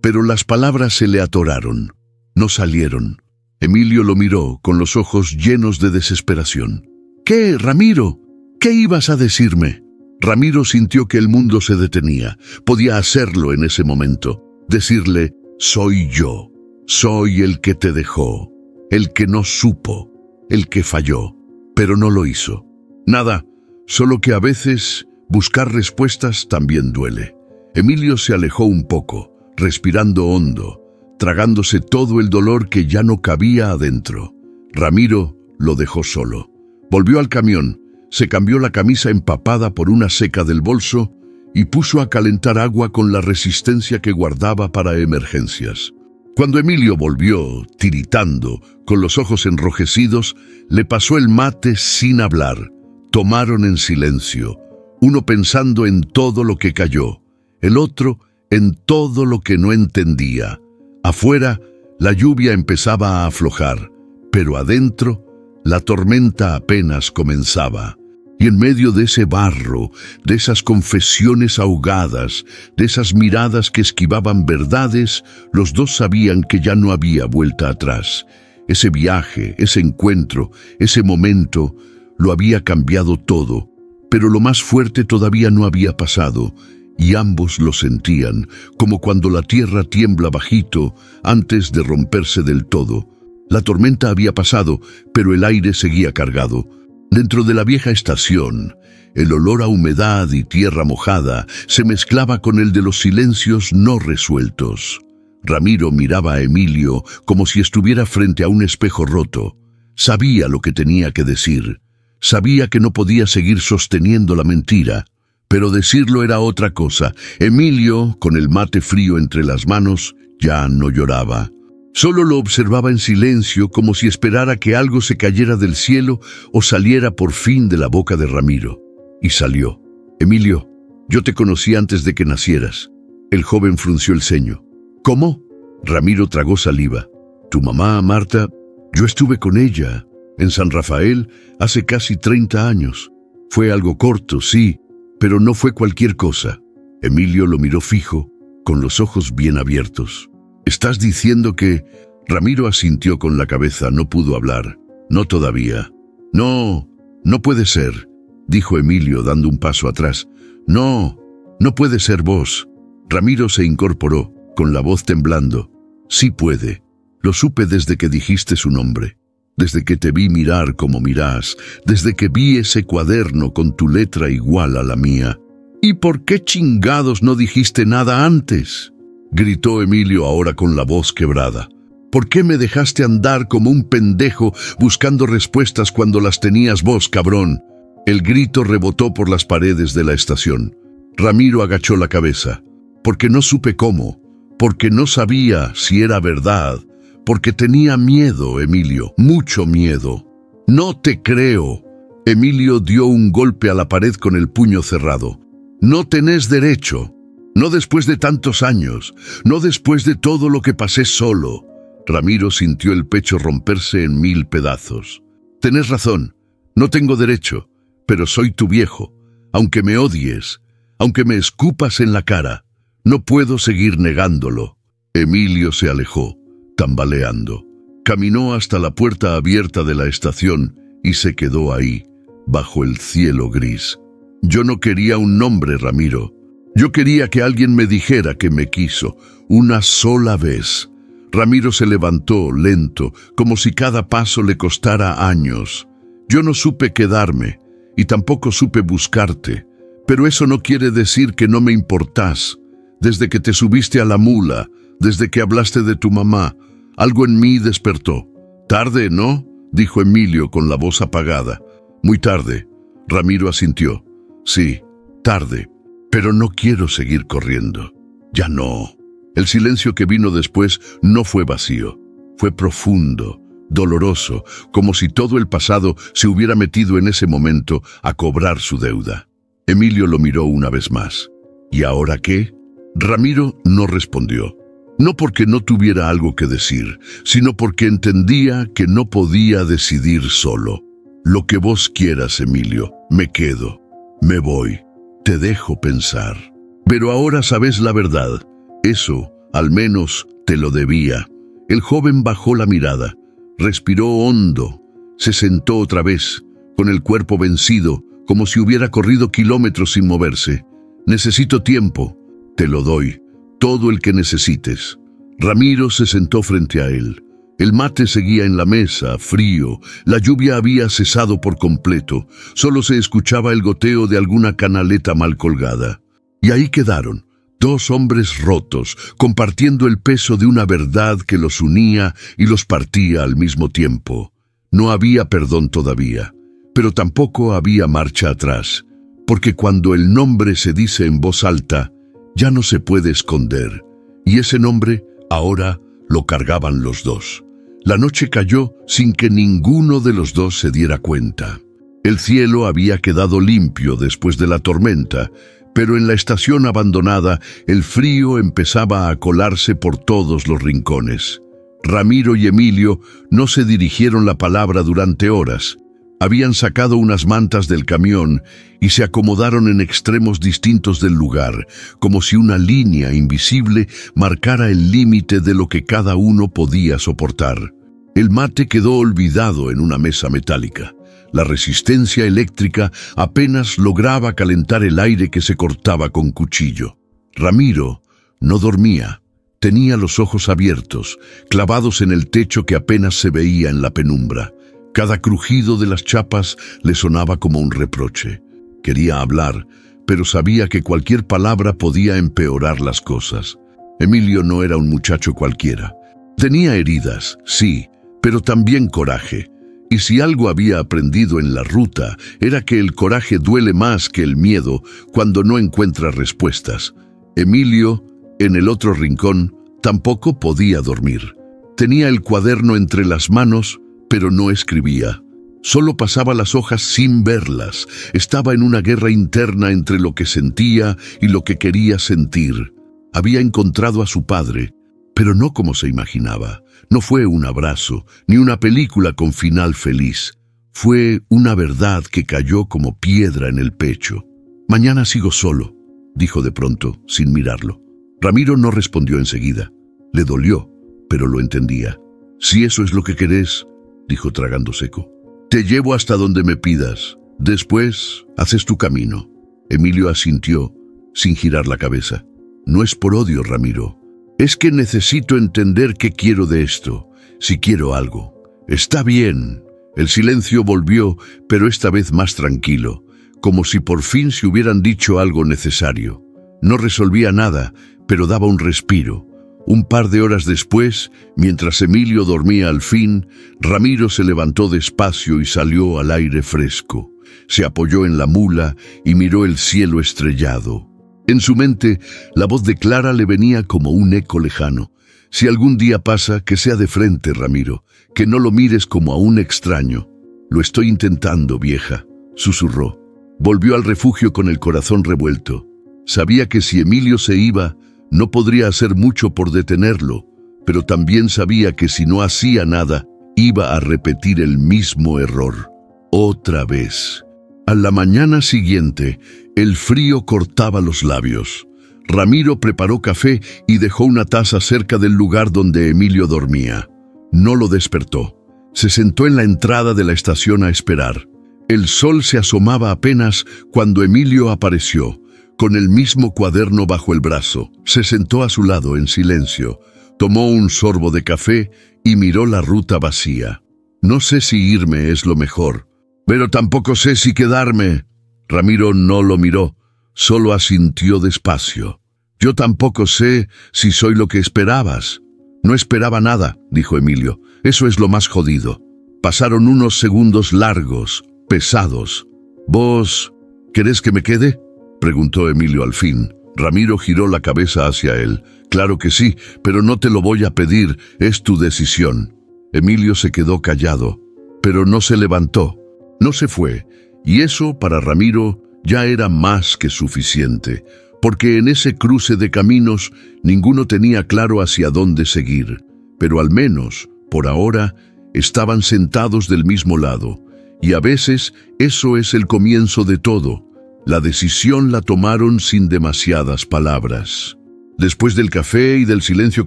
Pero las palabras se le atoraron. No salieron. Emilio lo miró, con los ojos llenos de desesperación. «¿Qué, Ramiro? ¿Qué ibas a decirme?» Ramiro sintió que el mundo se detenía. Podía hacerlo en ese momento. Decirle: «Soy yo. Soy el que te dejó. El que no supo. El que falló». Pero no lo hizo. Nada, solo que a veces buscar respuestas también duele. Emilio se alejó un poco, respirando hondo, tragándose todo el dolor que ya no cabía adentro. Ramiro lo dejó solo. Volvió al camión, se cambió la camisa empapada por una seca del bolso y puso a calentar agua con la resistencia que guardaba para emergencias. Cuando Emilio volvió, tiritando, con los ojos enrojecidos, le pasó el mate sin hablar. Tomaron en silencio, uno pensando en todo lo que cayó, el otro en todo lo que no entendía. Afuera, la lluvia empezaba a aflojar, pero adentro, la tormenta apenas comenzaba. Y en medio de ese barro, de esas confesiones ahogadas, de esas miradas que esquivaban verdades, los dos sabían que ya no había vuelta atrás. Ese viaje, ese encuentro, ese momento, lo había cambiado todo, pero lo más fuerte todavía no había pasado, y ambos lo sentían, como cuando la tierra tiembla bajito antes de romperse del todo. La tormenta había pasado, pero el aire seguía cargado. Dentro de la vieja estación, el olor a humedad y tierra mojada se mezclaba con el de los silencios no resueltos. Ramiro miraba a Emilio como si estuviera frente a un espejo roto. Sabía lo que tenía que decir. Sabía que no podía seguir sosteniendo la mentira, pero decirlo era otra cosa. Emilio, con el mate frío entre las manos, ya no lloraba. Solo lo observaba en silencio, como si esperara que algo se cayera del cielo o saliera por fin de la boca de Ramiro. Y salió. «Emilio, yo te conocí antes de que nacieras». El joven frunció el ceño. «¿Cómo?» Ramiro tragó saliva. «Tu mamá, Marta, yo estuve con ella en San Rafael hace casi 30 años. Fue algo corto, sí, pero no fue cualquier cosa». Emilio lo miró fijo, con los ojos bien abiertos. «¿Estás diciendo que...?» Ramiro asintió con la cabeza, no pudo hablar. «No todavía». «No, no puede ser», dijo Emilio dando un paso atrás. «No, no puede ser vos». Ramiro se incorporó, con la voz temblando. «Sí puede. Lo supe desde que dijiste su nombre. Desde que te vi mirar como mirás. Desde que vi ese cuaderno con tu letra igual a la mía». «¿Y por qué chingados no dijiste nada antes?», gritó Emilio ahora con la voz quebrada. «¿Por qué me dejaste andar como un pendejo buscando respuestas cuando las tenías vos, cabrón?» El grito rebotó por las paredes de la estación. Ramiro agachó la cabeza. «Porque no supe cómo, porque no sabía si era verdad, porque tenía miedo, Emilio, mucho miedo». «No te creo». Emilio dio un golpe a la pared con el puño cerrado. «No tenés derecho. No después de tantos años, no después de todo lo que pasé solo». Ramiro sintió el pecho romperse en 1000 pedazos. «Tenés razón, no tengo derecho, pero soy tu viejo. Aunque me odies, aunque me escupas en la cara, no puedo seguir negándolo». Emilio se alejó, tambaleando. Caminó hasta la puerta abierta de la estación y se quedó ahí, bajo el cielo gris. «Yo no quería un nombre, Ramiro. Yo quería que alguien me dijera que me quiso, una sola vez». Ramiro se levantó lento, como si cada paso le costara años. «Yo no supe quedarme, y tampoco supe buscarte, pero eso no quiere decir que no me importás. Desde que te subiste a la mula, desde que hablaste de tu mamá, algo en mí despertó». «Tarde, ¿no?», dijo Emilio con la voz apagada. «Muy tarde». Ramiro asintió. «Sí, tarde. Pero no quiero seguir corriendo. Ya no». El silencio que vino después no fue vacío. Fue profundo, doloroso, como si todo el pasado se hubiera metido en ese momento a cobrar su deuda. Emilio lo miró una vez más. «¿Y ahora qué?». Ramiro no respondió. No porque no tuviera algo que decir, sino porque entendía que no podía decidir solo. «Lo que vos quieras, Emilio. Me quedo. Me voy. Te dejo pensar. Pero ahora sabes la verdad. Eso, al menos, te lo debía». El joven bajó la mirada, respiró hondo, se sentó otra vez, con el cuerpo vencido, como si hubiera corrido kilómetros sin moverse. «Necesito tiempo. Te lo doy. Todo el que necesites». Ramiro se sentó frente a él. El mate seguía en la mesa, frío. La lluvia había cesado por completo. Solo se escuchaba el goteo de alguna canaleta mal colgada. Y ahí quedaron, 2 hombres rotos, compartiendo el peso de una verdad que los unía y los partía al mismo tiempo. No había perdón todavía, pero tampoco había marcha atrás, porque cuando el nombre se dice en voz alta, ya no se puede esconder, y ese nombre ahora lo cargaban los dos. La noche cayó sin que ninguno de los dos se diera cuenta. El cielo había quedado limpio después de la tormenta, pero en la estación abandonada el frío empezaba a colarse por todos los rincones. Ramiro y Emilio no se dirigieron la palabra durante horas. Habían sacado unas mantas del camión y se acomodaron en extremos distintos del lugar, como si una línea invisible marcara el límite de lo que cada uno podía soportar. El mate quedó olvidado en una mesa metálica. La resistencia eléctrica apenas lograba calentar el aire que se cortaba con cuchillo. Ramiro no dormía. Tenía los ojos abiertos, clavados en el techo que apenas se veía en la penumbra. Cada crujido de las chapas le sonaba como un reproche. Quería hablar, pero sabía que cualquier palabra podía empeorar las cosas. Emilio no era un muchacho cualquiera. Tenía heridas, sí, pero también coraje. Y si algo había aprendido en la ruta, era que el coraje duele más que el miedo cuando no encuentra respuestas. Emilio, en el otro rincón, tampoco podía dormir. Tenía el cuaderno entre las manos, pero no escribía. Solo pasaba las hojas sin verlas. Estaba en una guerra interna entre lo que sentía y lo que quería sentir. Había encontrado a su padre, pero no como se imaginaba. No fue un abrazo, ni una película con final feliz. Fue una verdad que cayó como piedra en el pecho. «Mañana sigo solo», dijo de pronto, sin mirarlo. Ramiro no respondió enseguida. Le dolió, pero lo entendía. «Si eso es lo que querés», dijo tragando seco, «te llevo hasta donde me pidas. Después, haces tu camino». Emilio asintió, sin girar la cabeza. «No es por odio, Ramiro. Es que necesito entender qué quiero de esto, si quiero algo». «Está bien». El silencio volvió, pero esta vez más tranquilo, como si por fin se hubieran dicho algo necesario. No resolvía nada, pero daba un respiro. Un par de horas después, mientras Emilio dormía al fin, Ramiro se levantó despacio y salió al aire fresco. Se apoyó en la mula y miró el cielo estrellado. En su mente, la voz de Clara le venía como un eco lejano. «Si algún día pasa, que sea de frente, Ramiro, que no lo mires como a un extraño». «Lo estoy intentando, vieja», susurró. Volvió al refugio con el corazón revuelto. Sabía que si Emilio se iba, no podría hacer mucho por detenerlo, pero también sabía que si no hacía nada, iba a repetir el mismo error. Otra vez. A la mañana siguiente, el frío cortaba los labios. Ramiro preparó café y dejó una taza cerca del lugar donde Emilio dormía. No lo despertó. Se sentó en la entrada de la estación a esperar. El sol se asomaba apenas cuando Emilio apareció, con el mismo cuaderno bajo el brazo. Se sentó a su lado en silencio, tomó un sorbo de café y miró la ruta vacía. «No sé si irme es lo mejor, pero tampoco sé si quedarme». Ramiro no lo miró, solo asintió despacio. «Yo tampoco sé si soy lo que esperabas». «No esperaba nada», dijo Emilio. «Eso es lo más jodido». Pasaron unos segundos largos, pesados. «¿Vos querés que me quede?», preguntó Emilio al fin. Ramiro giró la cabeza hacia él. «Claro que sí, pero no te lo voy a pedir, es tu decisión». Emilio se quedó callado, pero no se levantó. No se fue, y eso para Ramiro ya era más que suficiente, porque en ese cruce de caminos ninguno tenía claro hacia dónde seguir, pero al menos, por ahora, estaban sentados del mismo lado, y a veces eso es el comienzo de todo. La decisión la tomaron sin demasiadas palabras. Después del café y del silencio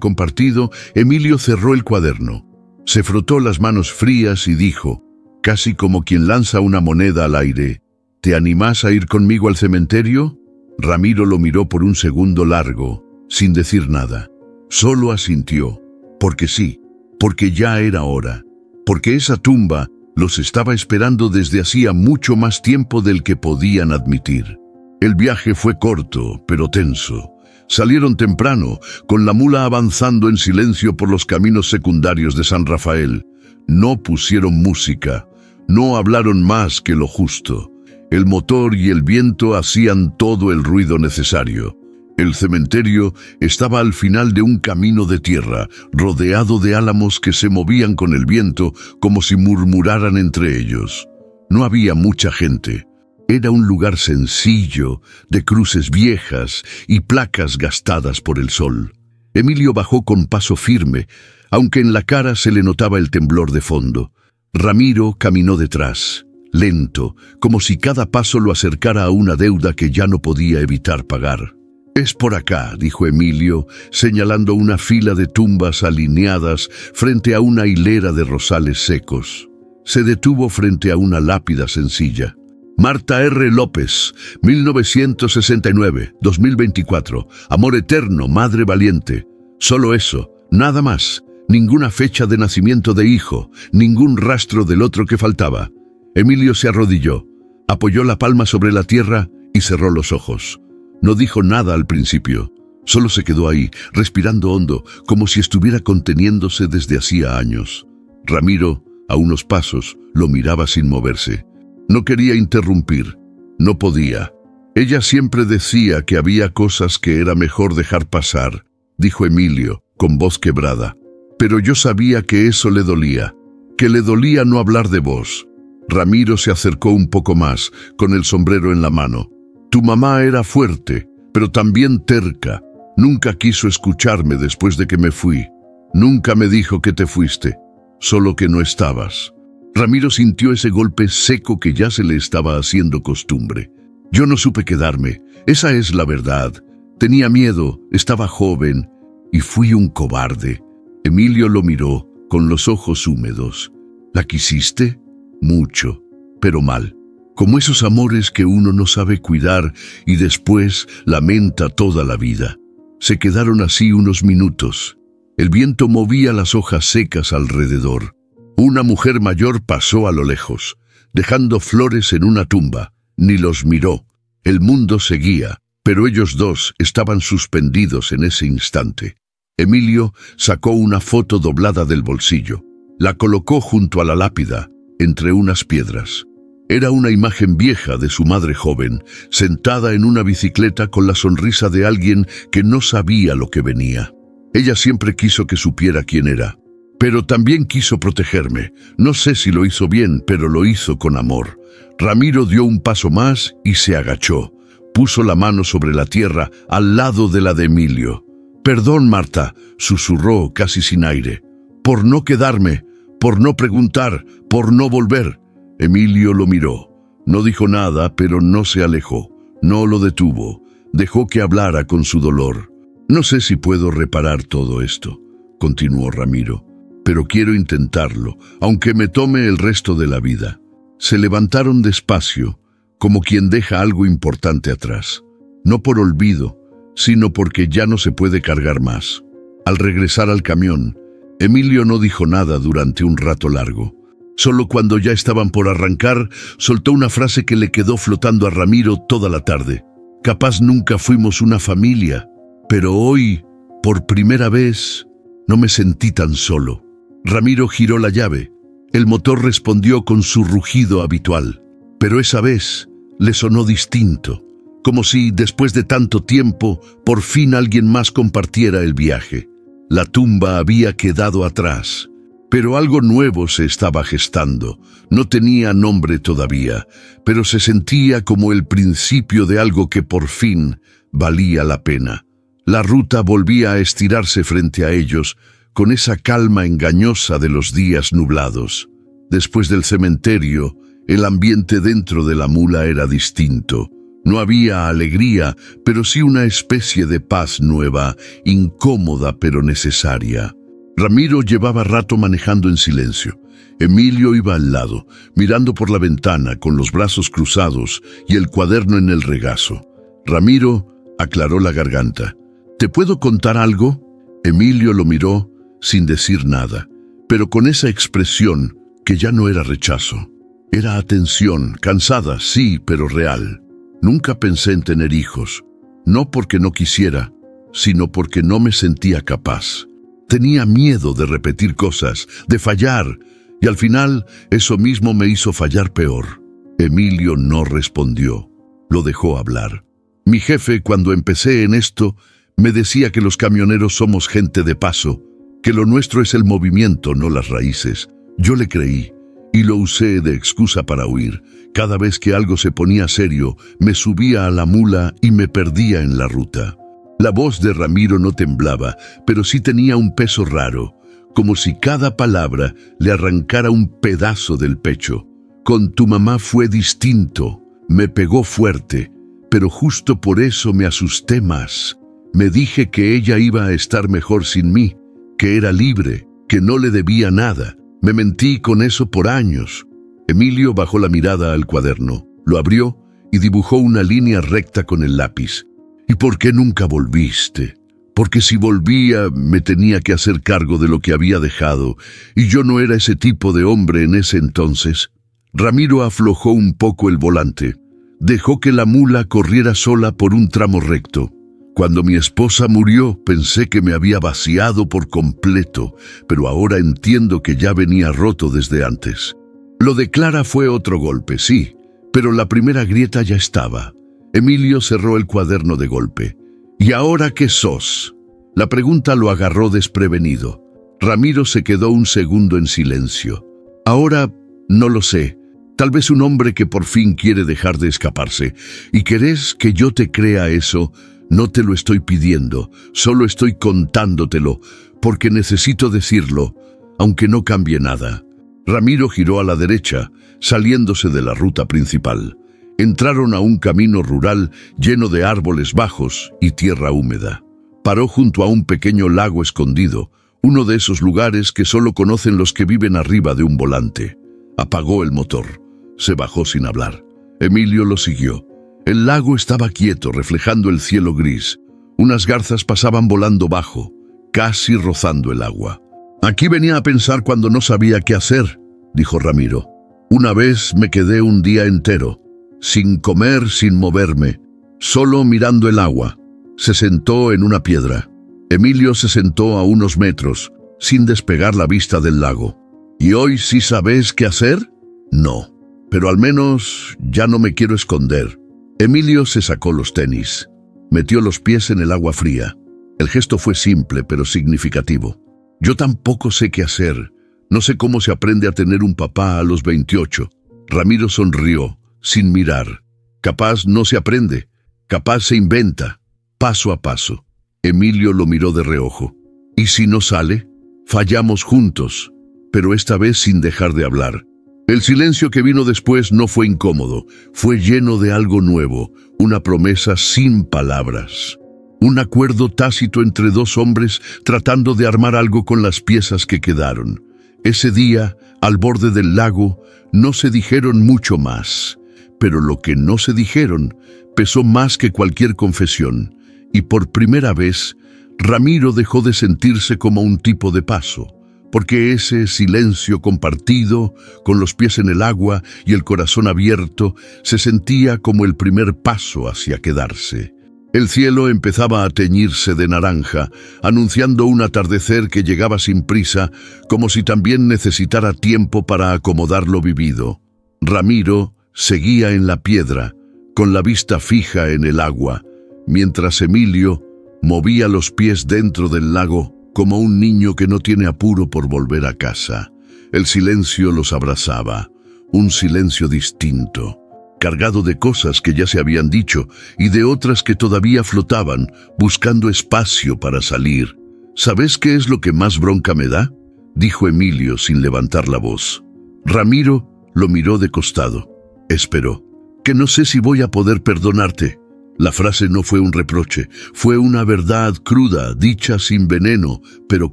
compartido, Emilio cerró el cuaderno. Se frotó las manos frías y dijo, casi como quien lanza una moneda al aire, «¿Te animás a ir conmigo al cementerio?». Ramiro lo miró por un segundo largo, sin decir nada. Solo asintió, porque sí, porque ya era hora, porque esa tumba los estaba esperando desde hacía mucho más tiempo del que podían admitir. El viaje fue corto, pero tenso. Salieron temprano, con la mula avanzando en silencio por los caminos secundarios de San Rafael. No pusieron música, no hablaron más que lo justo. El motor y el viento hacían todo el ruido necesario. El cementerio estaba al final de un camino de tierra, rodeado de álamos que se movían con el viento como si murmuraran entre ellos. No había mucha gente. Era un lugar sencillo, de cruces viejas y placas gastadas por el sol. Emilio bajó con paso firme, aunque en la cara se le notaba el temblor de fondo. Ramiro caminó detrás, lento, como si cada paso lo acercara a una deuda que ya no podía evitar pagar. «Es por acá», dijo Emilio, señalando una fila de tumbas alineadas frente a una hilera de rosales secos. Se detuvo frente a una lápida sencilla. Marta R. López, 1969-2024. Amor eterno, madre valiente. Solo eso, nada más. Ninguna fecha de nacimiento de hijo, ningún rastro del otro que faltaba. Emilio se arrodilló, apoyó la palma sobre la tierra y cerró los ojos. No dijo nada al principio, solo se quedó ahí, respirando hondo, como si estuviera conteniéndose desde hacía años. Ramiro, a unos pasos, lo miraba sin moverse. No quería interrumpir, no podía. Ella siempre decía que había cosas que era mejor dejar pasar, dijo Emilio, con voz quebrada. Pero yo sabía que eso le dolía, que le dolía no hablar de vos. Ramiro se acercó un poco más, con el sombrero en la mano. Tu mamá era fuerte, pero también terca. Nunca quiso escucharme después de que me fui. Nunca me dijo que te fuiste, solo que no estabas. Ramiro sintió ese golpe seco que ya se le estaba haciendo costumbre. Yo no supe quedarme, esa es la verdad. Tenía miedo, estaba joven, y fui un cobarde. Emilio lo miró, con los ojos húmedos. ¿La quisiste? Mucho, pero mal. Como esos amores que uno no sabe cuidar y después lamenta toda la vida. Se quedaron así unos minutos. El viento movía las hojas secas alrededor. Una mujer mayor pasó a lo lejos, dejando flores en una tumba. Ni los miró. El mundo seguía, pero ellos dos estaban suspendidos en ese instante. Emilio sacó una foto doblada del bolsillo. La colocó junto a la lápida, entre unas piedras. Era una imagen vieja de su madre joven, sentada en una bicicleta con la sonrisa de alguien que no sabía lo que venía. Ella siempre quiso que supiera quién era, pero también quiso protegerme. No sé si lo hizo bien, pero lo hizo con amor. Ramiro dio un paso más y se agachó. Puso la mano sobre la tierra, al lado de la de Emilio. «Perdón, Marta», susurró casi sin aire. «Por no quedarme, por no preguntar, por no volver». Emilio lo miró. No dijo nada, pero no se alejó. No lo detuvo. Dejó que hablara con su dolor. «No sé si puedo reparar todo esto», continuó Ramiro, «pero quiero intentarlo, aunque me tome el resto de la vida». Se levantaron despacio, como quien deja algo importante atrás. No por olvido, sino porque ya no se puede cargar más. Al regresar al camión, Emilio no dijo nada durante un rato largo. Solo cuando ya estaban por arrancar, soltó una frase que le quedó flotando a Ramiro toda la tarde. «Capaz nunca fuimos una familia, pero hoy, por primera vez, no me sentí tan solo». Ramiro giró la llave. El motor respondió con su rugido habitual, pero esa vez le sonó distinto, como si, después de tanto tiempo, por fin alguien más compartiera el viaje. La tumba había quedado atrás, pero algo nuevo se estaba gestando. No tenía nombre todavía, pero se sentía como el principio de algo que por fin valía la pena. La ruta volvía a estirarse frente a ellos, con esa calma engañosa de los días nublados. Después del cementerio, el ambiente dentro de la mula era distinto. No había alegría, pero sí una especie de paz nueva, incómoda pero necesaria. Ramiro llevaba rato manejando en silencio. Emilio iba al lado, mirando por la ventana con los brazos cruzados y el cuaderno en el regazo. Ramiro aclaró la garganta. «¿Te puedo contar algo?» Emilio lo miró sin decir nada, pero con esa expresión que ya no era rechazo. Era atención, cansada, sí, pero real. «Nunca pensé en tener hijos, no porque no quisiera, sino porque no me sentía capaz. Tenía miedo de repetir cosas, de fallar, y al final eso mismo me hizo fallar peor». Emilio no respondió, lo dejó hablar. «Mi jefe, cuando empecé en esto, me decía que los camioneros somos gente de paso, que lo nuestro es el movimiento, no las raíces. Yo le creí, y lo usé de excusa para huir. Cada vez que algo se ponía serio, me subía a la mula y me perdía en la ruta. La voz de Ramiro no temblaba, pero sí tenía un peso raro, como si cada palabra le arrancara un pedazo del pecho. Con tu mamá fue distinto, me pegó fuerte, pero justo por eso me asusté más. Me dije que ella iba a estar mejor sin mí, que era libre, que no le debía nada. Me mentí con eso por años. Emilio bajó la mirada al cuaderno, lo abrió y dibujó una línea recta con el lápiz. ¿Y por qué nunca volviste? Porque si volvía me tenía que hacer cargo de lo que había dejado, y yo no era ese tipo de hombre en ese entonces. Ramiro aflojó un poco el volante. Dejó que la mula corriera sola por un tramo recto. Cuando mi esposa murió, pensé que me había vaciado por completo, pero ahora entiendo que ya venía roto desde antes. Lo de Clara fue otro golpe, sí, pero la primera grieta ya estaba. Emilio cerró el cuaderno de golpe. ¿Y ahora qué sos? La pregunta lo agarró desprevenido. Ramiro se quedó un segundo en silencio. Ahora, no lo sé. Tal vez un hombre que por fin quiere dejar de escaparse. ¿Y querés que yo te crea eso? No te lo estoy pidiendo, solo estoy contándotelo, porque necesito decirlo, aunque no cambie nada. Ramiro giró a la derecha, saliéndose de la ruta principal. Entraron a un camino rural lleno de árboles bajos y tierra húmeda. Paró junto a un pequeño lago escondido, uno de esos lugares que solo conocen los que viven arriba de un volante. Apagó el motor. Se bajó sin hablar. Emilio lo siguió. El lago estaba quieto, reflejando el cielo gris. Unas garzas pasaban volando bajo, casi rozando el agua. «Aquí venía a pensar cuando no sabía qué hacer», dijo Ramiro. «Una vez me quedé un día entero, sin comer, sin moverme, solo mirando el agua». Se sentó en una piedra. Emilio se sentó a unos metros, sin despegar la vista del lago. «¿Y hoy sí sabes qué hacer?» «No, pero al menos ya no me quiero esconder». Emilio se sacó los tenis. Metió los pies en el agua fría. El gesto fue simple, pero significativo. «Yo tampoco sé qué hacer. No sé cómo se aprende a tener un papá a los 28. Ramiro sonrió, sin mirar. «Capaz no se aprende. Capaz se inventa. Paso a paso». Emilio lo miró de reojo. «¿Y si no sale?» «Fallamos juntos», pero esta vez sin dejar de hablar. El silencio que vino después no fue incómodo, fue lleno de algo nuevo, una promesa sin palabras. Un acuerdo tácito entre dos hombres tratando de armar algo con las piezas que quedaron. Ese día, al borde del lago, no se dijeron mucho más, pero lo que no se dijeron pesó más que cualquier confesión, y por primera vez, Ramiro dejó de sentirse como un tipo de paso. Porque ese silencio compartido, con los pies en el agua y el corazón abierto, se sentía como el primer paso hacia quedarse. El cielo empezaba a teñirse de naranja, anunciando un atardecer que llegaba sin prisa, como si también necesitara tiempo para acomodar lo vivido. Ramiro seguía en la piedra, con la vista fija en el agua, mientras Emilio movía los pies dentro del lago, como un niño que no tiene apuro por volver a casa. El silencio los abrazaba, un silencio distinto, cargado de cosas que ya se habían dicho y de otras que todavía flotaban, buscando espacio para salir. «¿Sabes qué es lo que más bronca me da?», dijo Emilio sin levantar la voz. Ramiro lo miró de costado. Esperó. «Que no sé si voy a poder perdonarte». La frase no fue un reproche, fue una verdad cruda, dicha sin veneno, pero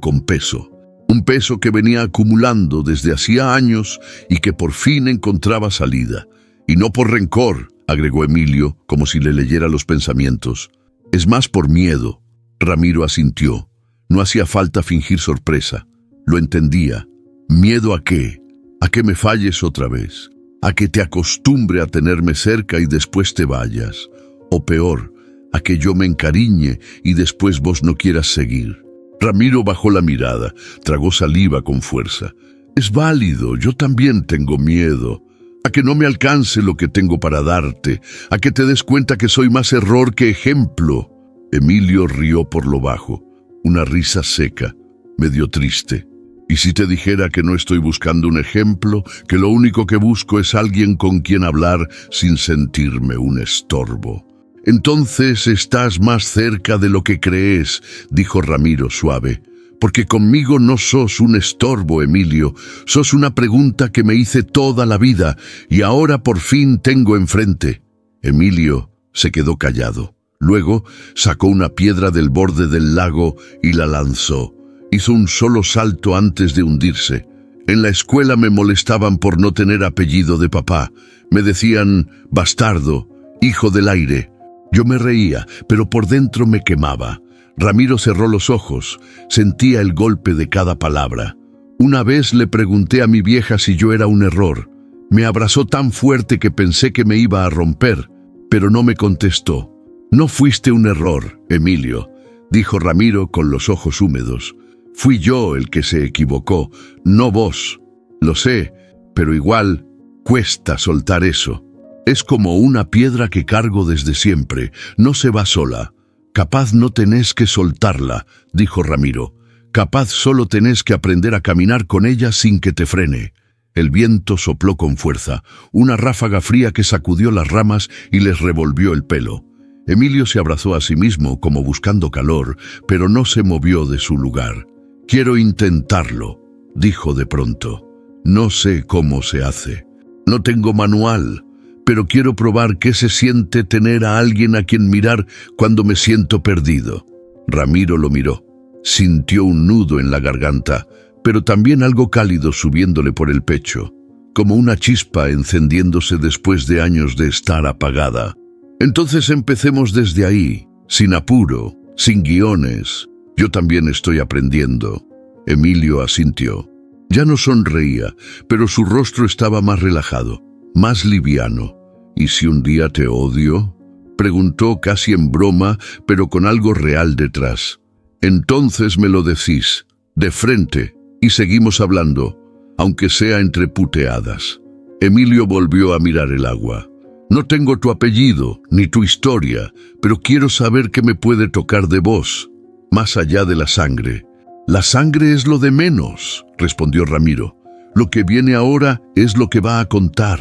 con peso. Un peso que venía acumulando desde hacía años y que por fin encontraba salida. «Y no por rencor», agregó Emilio, como si le leyera los pensamientos. «Es más por miedo». Ramiro asintió. No hacía falta fingir sorpresa. Lo entendía. ¿Miedo a qué? ¿A que me falles otra vez? ¿A que te acostumbre a tenerme cerca y después te vayas? O peor, a que yo me encariñe y después vos no quieras seguir». Ramiro bajó la mirada, tragó saliva con fuerza. «Es válido, yo también tengo miedo. A que no me alcance lo que tengo para darte, a que te des cuenta que soy más error que ejemplo». Emilio rió por lo bajo, una risa seca, medio triste. ¿Y si te dijera que no estoy buscando un ejemplo, que lo único que busco es alguien con quien hablar sin sentirme un estorbo? Entonces estás más cerca de lo que crees, dijo Ramiro suave, porque conmigo no sos un estorbo, Emilio, sos una pregunta que me hice toda la vida y ahora por fin tengo enfrente. Emilio se quedó callado. Luego sacó una piedra del borde del lago y la lanzó. Hizo un solo salto antes de hundirse. En la escuela me molestaban por no tener apellido de papá. Me decían bastardo, hijo del aire. Yo me reía, pero por dentro me quemaba. Ramiro cerró los ojos. Sentía el golpe de cada palabra. Una vez le pregunté a mi vieja si yo era un error. Me abrazó tan fuerte que pensé que me iba a romper, pero no me contestó. No fuiste un error, Emilio, dijo Ramiro con los ojos húmedos. Fui yo el que se equivocó, no vos. Lo sé, pero igual cuesta soltar eso. Es como una piedra que cargo desde siempre, no se va sola. Capaz no tenés que soltarla, dijo Ramiro. Capaz solo tenés que aprender a caminar con ella sin que te frene. El viento sopló con fuerza, una ráfaga fría que sacudió las ramas y les revolvió el pelo. Emilio se abrazó a sí mismo como buscando calor, pero no se movió de su lugar. Quiero intentarlo, dijo de pronto. No sé cómo se hace. No tengo manual, pero quiero probar qué se siente tener a alguien a quien mirar cuando me siento perdido. Ramiro lo miró. Sintió un nudo en la garganta, pero también algo cálido subiéndole por el pecho, como una chispa encendiéndose después de años de estar apagada. Entonces empecemos desde ahí, sin apuro, sin guiones. Yo también estoy aprendiendo. Emilio asintió. Ya no sonreía, pero su rostro estaba más relajado, más liviano. ¿Y si un día te odio?, preguntó casi en broma, pero con algo real detrás. Entonces me lo decís, de frente, y seguimos hablando, aunque sea entre puteadas. Emilio volvió a mirar el agua. No tengo tu apellido, ni tu historia, pero quiero saber qué me puede tocar de vos, más allá de la sangre. La sangre es lo de menos, respondió Ramiro. Lo que viene ahora es lo que va a contar.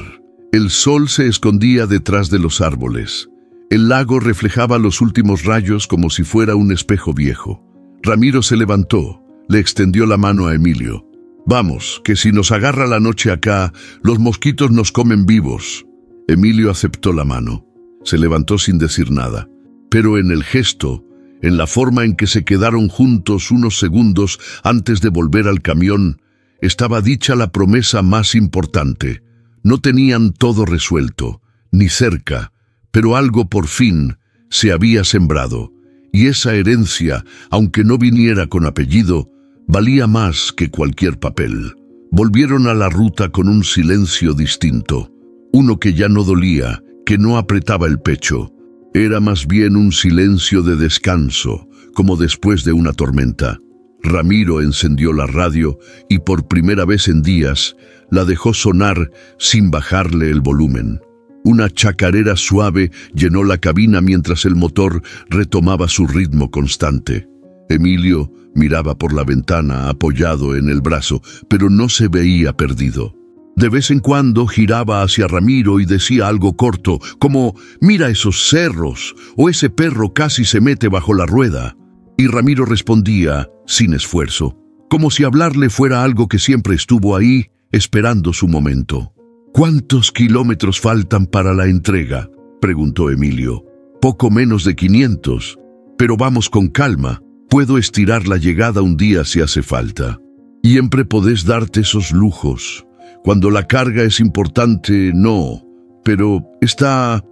El sol se escondía detrás de los árboles. El lago reflejaba los últimos rayos como si fuera un espejo viejo. Ramiro se levantó, le extendió la mano a Emilio. Vamos, que si nos agarra la noche acá, los mosquitos nos comen vivos. Emilio aceptó la mano. Se levantó sin decir nada. Pero en el gesto, en la forma en que se quedaron juntos unos segundos antes de volver al camión, estaba dicha la promesa más importante. No tenían todo resuelto, ni cerca, pero algo por fin se había sembrado, y esa herencia, aunque no viniera con apellido, valía más que cualquier papel. Volvieron a la ruta con un silencio distinto, uno que ya no dolía, que no apretaba el pecho. Era más bien un silencio de descanso, como después de una tormenta. Ramiro encendió la radio y por primera vez en días la dejó sonar sin bajarle el volumen. Una chacarera suave llenó la cabina mientras el motor retomaba su ritmo constante. Emilio miraba por la ventana apoyado en el brazo, pero no se veía perdido. De vez en cuando giraba hacia Ramiro y decía algo corto, como «Mira esos cerros» o «Ese perro casi se mete bajo la rueda». Y Ramiro respondía sin esfuerzo, como si hablarle fuera algo que siempre estuvo ahí, esperando su momento. «¿Cuántos kilómetros faltan para la entrega?», preguntó Emilio. «Poco menos de 500, pero vamos con calma. Puedo estirar la llegada un día si hace falta. Siempre podés darte esos lujos. Cuando la carga es importante, no. Pero esta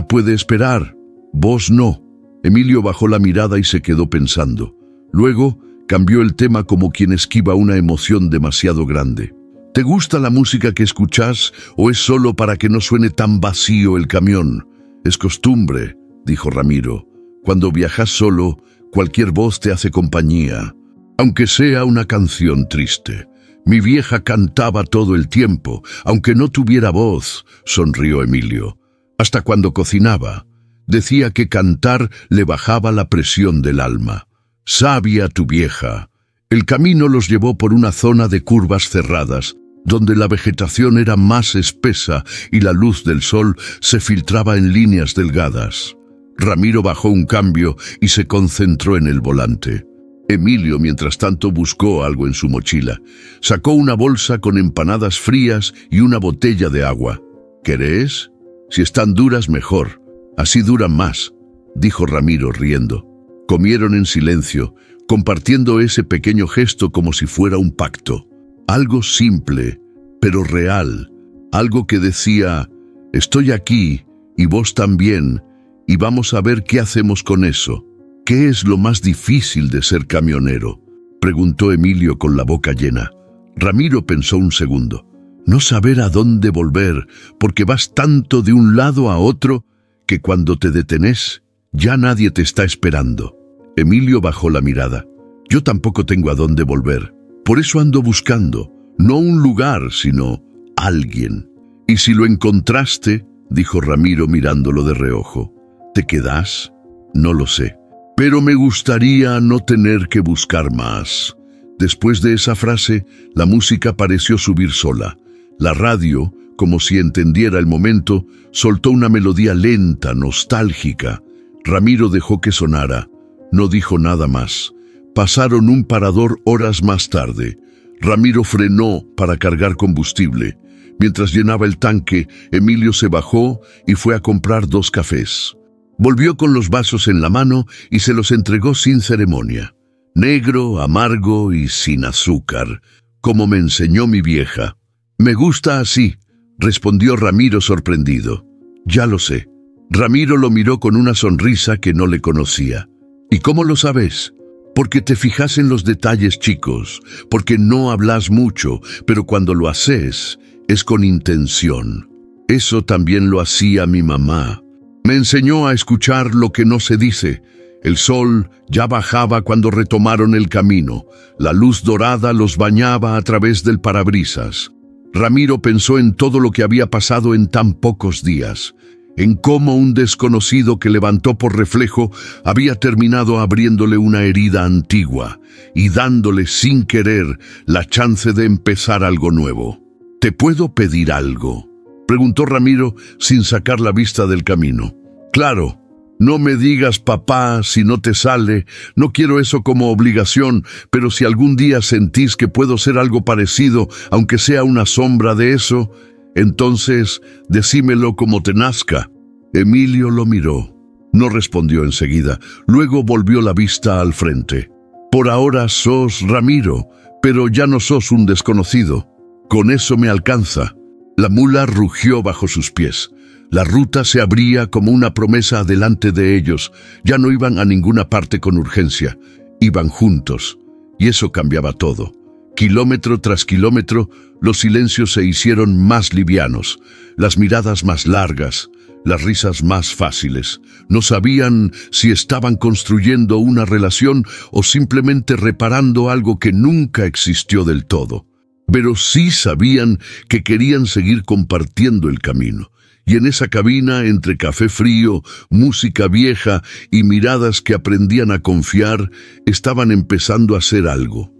puede esperar. Vos no». Emilio bajó la mirada y se quedó pensando. Luego cambió el tema como quien esquiva una emoción demasiado grande. ¿Te gusta la música que escuchás o es solo para que no suene tan vacío el camión? Es costumbre, dijo Ramiro. Cuando viajas solo, cualquier voz te hace compañía, aunque sea una canción triste. Mi vieja cantaba todo el tiempo, aunque no tuviera voz, sonrió Emilio. Hasta cuando cocinaba. Decía que cantar le bajaba la presión del alma. Sabia tu vieja. El camino los llevó por una zona de curvas cerradas, donde la vegetación era más espesa y la luz del sol se filtraba en líneas delgadas. Ramiro bajó un cambio y se concentró en el volante. Emilio, mientras tanto, buscó algo en su mochila. Sacó una bolsa con empanadas frías y una botella de agua. ¿Querés? Si están duras, mejor. Así duran más, dijo Ramiro riendo. Comieron en silencio, compartiendo ese pequeño gesto como si fuera un pacto. Algo simple, pero real. Algo que decía, estoy aquí y vos también, y vamos a ver qué hacemos con eso. ¿Qué es lo más difícil de ser camionero?, preguntó Emilio con la boca llena. Ramiro pensó un segundo. No saber a dónde volver, porque vas tanto de un lado a otro que cuando te detenés, ya nadie te está esperando. Emilio bajó la mirada. Yo tampoco tengo a dónde volver. Por eso ando buscando, no un lugar, sino alguien. Y si lo encontraste, dijo Ramiro mirándolo de reojo, ¿te quedás? No lo sé. Pero me gustaría no tener que buscar más. Después de esa frase, la música pareció subir sola. La radio, como si entendiera el momento, soltó una melodía lenta, nostálgica. Ramiro dejó que sonara. No dijo nada más. Pasaron un parador horas más tarde. Ramiro frenó para cargar combustible. Mientras llenaba el tanque, Emilio se bajó y fue a comprar 2 cafés. Volvió con los vasos en la mano y se los entregó sin ceremonia. Negro, amargo y sin azúcar, como me enseñó mi vieja. Me gusta así, respondió Ramiro sorprendido. Ya lo sé. Ramiro lo miró con una sonrisa que no le conocía. ¿Y cómo lo sabes? Porque te fijas en los detalles chicos, porque no hablas mucho, pero cuando lo haces, es con intención. Eso también lo hacía mi mamá. Me enseñó a escuchar lo que no se dice. El sol ya bajaba cuando retomaron el camino. La luz dorada los bañaba a través del parabrisas. Ramiro pensó en todo lo que había pasado en tan pocos días, en cómo un desconocido que levantó por reflejo había terminado abriéndole una herida antigua y dándole sin querer la chance de empezar algo nuevo. ¿Te puedo pedir algo?, preguntó Ramiro sin sacar la vista del camino. Claro. No me digas papá si no te sale, no quiero eso como obligación, pero si algún día sentís que puedo ser algo parecido, aunque sea una sombra de eso, entonces decímelo como te nazca. Emilio lo miró. No respondió enseguida, luego volvió la vista al frente. Por ahora sos Ramiro, pero ya no sos un desconocido. Con eso me alcanza. La mula rugió bajo sus pies. La ruta se abría como una promesa delante de ellos. Ya no iban a ninguna parte con urgencia. Iban juntos. Y eso cambiaba todo. Kilómetro tras kilómetro, los silencios se hicieron más livianos, las miradas más largas, las risas más fáciles. No sabían si estaban construyendo una relación o simplemente reparando algo que nunca existió del todo. Pero sí sabían que querían seguir compartiendo el camino. Y en esa cabina, entre café frío, música vieja y miradas que aprendían a confiar, estaban empezando a hacer algo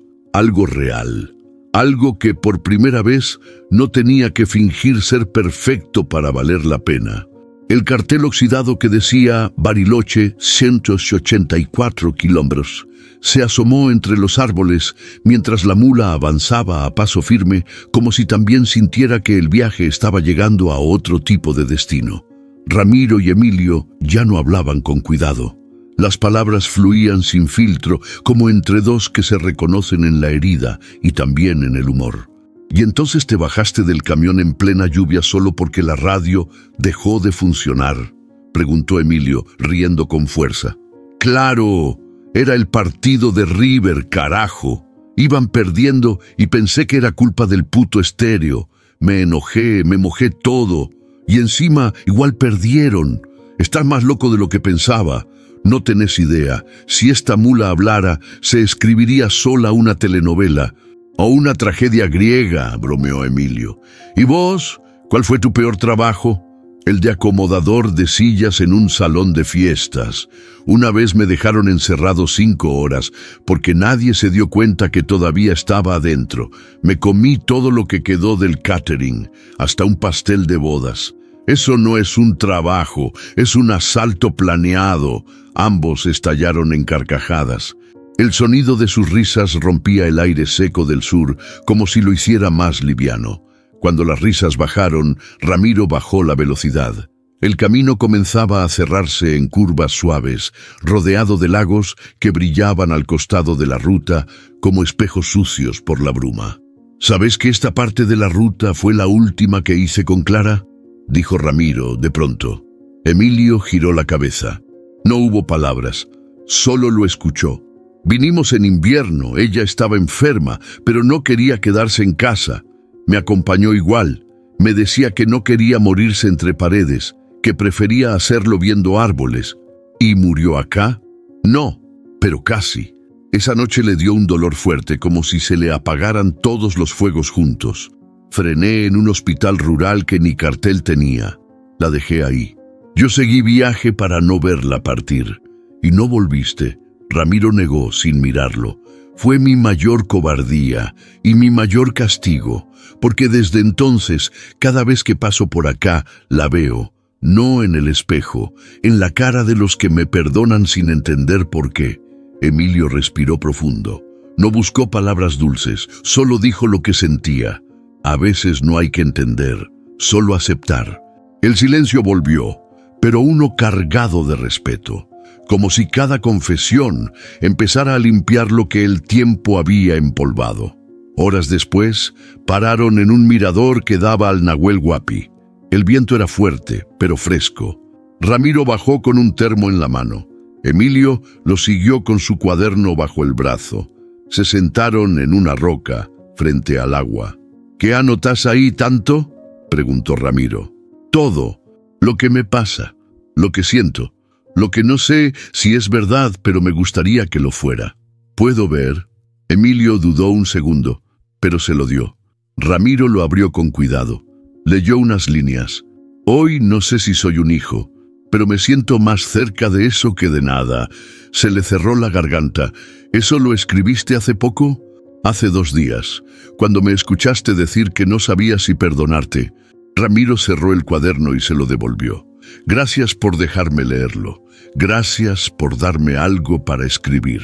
real. Algo que por primera vez no tenía que fingir ser perfecto para valer la pena. El cartel oxidado que decía Bariloche, 184 kilómetros, se asomó entre los árboles mientras la mula avanzaba a paso firme, como si también sintiera que el viaje estaba llegando a otro tipo de destino. Ramiro y Emilio ya no hablaban con cuidado. Las palabras fluían sin filtro, como entre dos que se reconocen en la herida y también en el humor. ¿Y entonces te bajaste del camión en plena lluvia solo porque la radio dejó de funcionar?, preguntó Emilio, riendo con fuerza. ¡Claro! Era el partido de River, carajo. Iban perdiendo y pensé que era culpa del puto estéreo. Me enojé, me mojé todo. Y encima igual perdieron. Estás más loco de lo que pensaba. No tenés idea. Si esta mula hablara, se escribiría sola una telenovela. O una tragedia griega, bromeó Emilio. ¿Y vos? ¿Cuál fue tu peor trabajo? el de acomodador de sillas en un salón de fiestas. Una vez me dejaron encerrado 5 horas porque nadie se dio cuenta que todavía estaba adentro. Me comí todo lo que quedó del catering, hasta un pastel de bodas. Eso no es un trabajo, es un asalto planeado. Ambos estallaron en carcajadas. El sonido de sus risas rompía el aire seco del sur, como si lo hiciera más liviano. Cuando las risas bajaron, Ramiro bajó la velocidad. El camino comenzaba a cerrarse en curvas suaves, rodeado de lagos que brillaban al costado de la ruta como espejos sucios por la bruma. ¿Sabes que esta parte de la ruta fue la última que hice con Clara?, dijo Ramiro de pronto. Emilio giró la cabeza. No hubo palabras, solo lo escuchó. Vinimos en invierno, ella estaba enferma, pero no quería quedarse en casa. Me acompañó igual. Me decía que no quería morirse entre paredes, que prefería hacerlo viendo árboles. ¿Y murió acá? No, pero casi. Esa noche le dio un dolor fuerte, como si se le apagaran todos los fuegos juntos. Frené en un hospital rural que ni cartel tenía. La dejé ahí. Yo seguí viaje para no verla partir. ¿Y no volviste? Ramiro negó sin mirarlo. Fue mi mayor cobardía y mi mayor castigo, porque desde entonces, cada vez que paso por acá, la veo, no en el espejo, en la cara de los que me perdonan sin entender por qué. Emilio respiró profundo. No buscó palabras dulces, solo dijo lo que sentía. A veces no hay que entender, solo aceptar. El silencio volvió, pero uno cargado de respeto, como si cada confesión empezara a limpiar lo que el tiempo había empolvado. Horas después, pararon en un mirador que daba al Nahuel Huapi. El viento era fuerte, pero fresco. Ramiro bajó con un termo en la mano. Emilio lo siguió con su cuaderno bajo el brazo. Se sentaron en una roca, frente al agua. ¿Qué anotas ahí tanto?, preguntó Ramiro. Todo, lo que me pasa, lo que siento, lo que no sé si es verdad, pero me gustaría que lo fuera. ¿Puedo ver? Emilio dudó un segundo, pero se lo dio. Ramiro lo abrió con cuidado. Leyó unas líneas. Hoy no sé si soy un hijo, pero me siento más cerca de eso que de nada. Se le cerró la garganta. ¿Eso lo escribiste hace poco? Hace 2 días, cuando me escuchaste decir que no sabía si perdonarte. Ramiro cerró el cuaderno y se lo devolvió. Gracias por dejarme leerlo. Gracias por darme algo para escribir.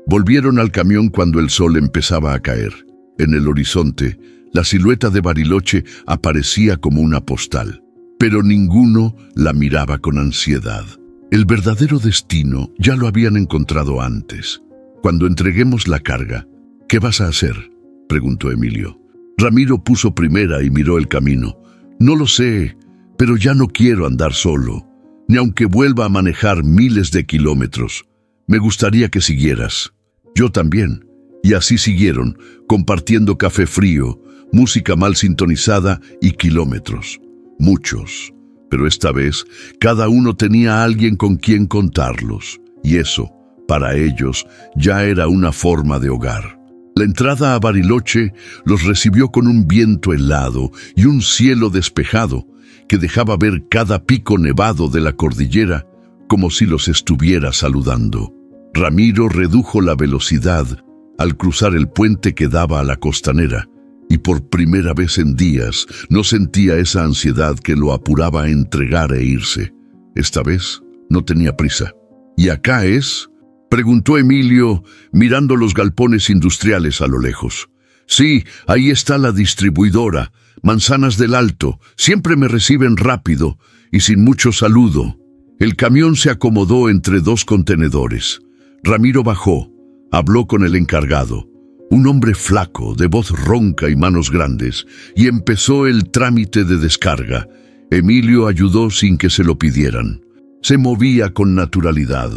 Volvieron al camión cuando el sol empezaba a caer. En el horizonte, la silueta de Bariloche aparecía como una postal, pero ninguno la miraba con ansiedad. El verdadero destino ya lo habían encontrado antes. Cuando entreguemos la carga, ¿qué vas a hacer?, preguntó Emilio. Ramiro puso primera y miró el camino. No lo sé, pero ya no quiero andar solo, ni aunque vuelva a manejar miles de kilómetros. Me gustaría que siguieras. Yo también. Y así siguieron, compartiendo café frío, música mal sintonizada y kilómetros. Muchos. Pero esta vez, cada uno tenía a alguien con quien contarlos. Y eso, para ellos, ya era una forma de hogar. La entrada a Bariloche los recibió con un viento helado y un cielo despejado que dejaba ver cada pico nevado de la cordillera como si los estuviera saludando. Ramiro redujo la velocidad al cruzar el puente que daba a la costanera y por primera vez en días no sentía esa ansiedad que lo apuraba a entregar e irse. Esta vez no tenía prisa. ¿Y acá es?, preguntó Emilio, mirando los galpones industriales a lo lejos. Sí, ahí está la distribuidora, Manzanas del Alto. Siempre me reciben rápido y sin mucho saludo. El camión se acomodó entre 2 contenedores. Ramiro bajó, habló con el encargado, un hombre flaco, de voz ronca y manos grandes, y empezó el trámite de descarga. Emilio ayudó sin que se lo pidieran. Se movía con naturalidad,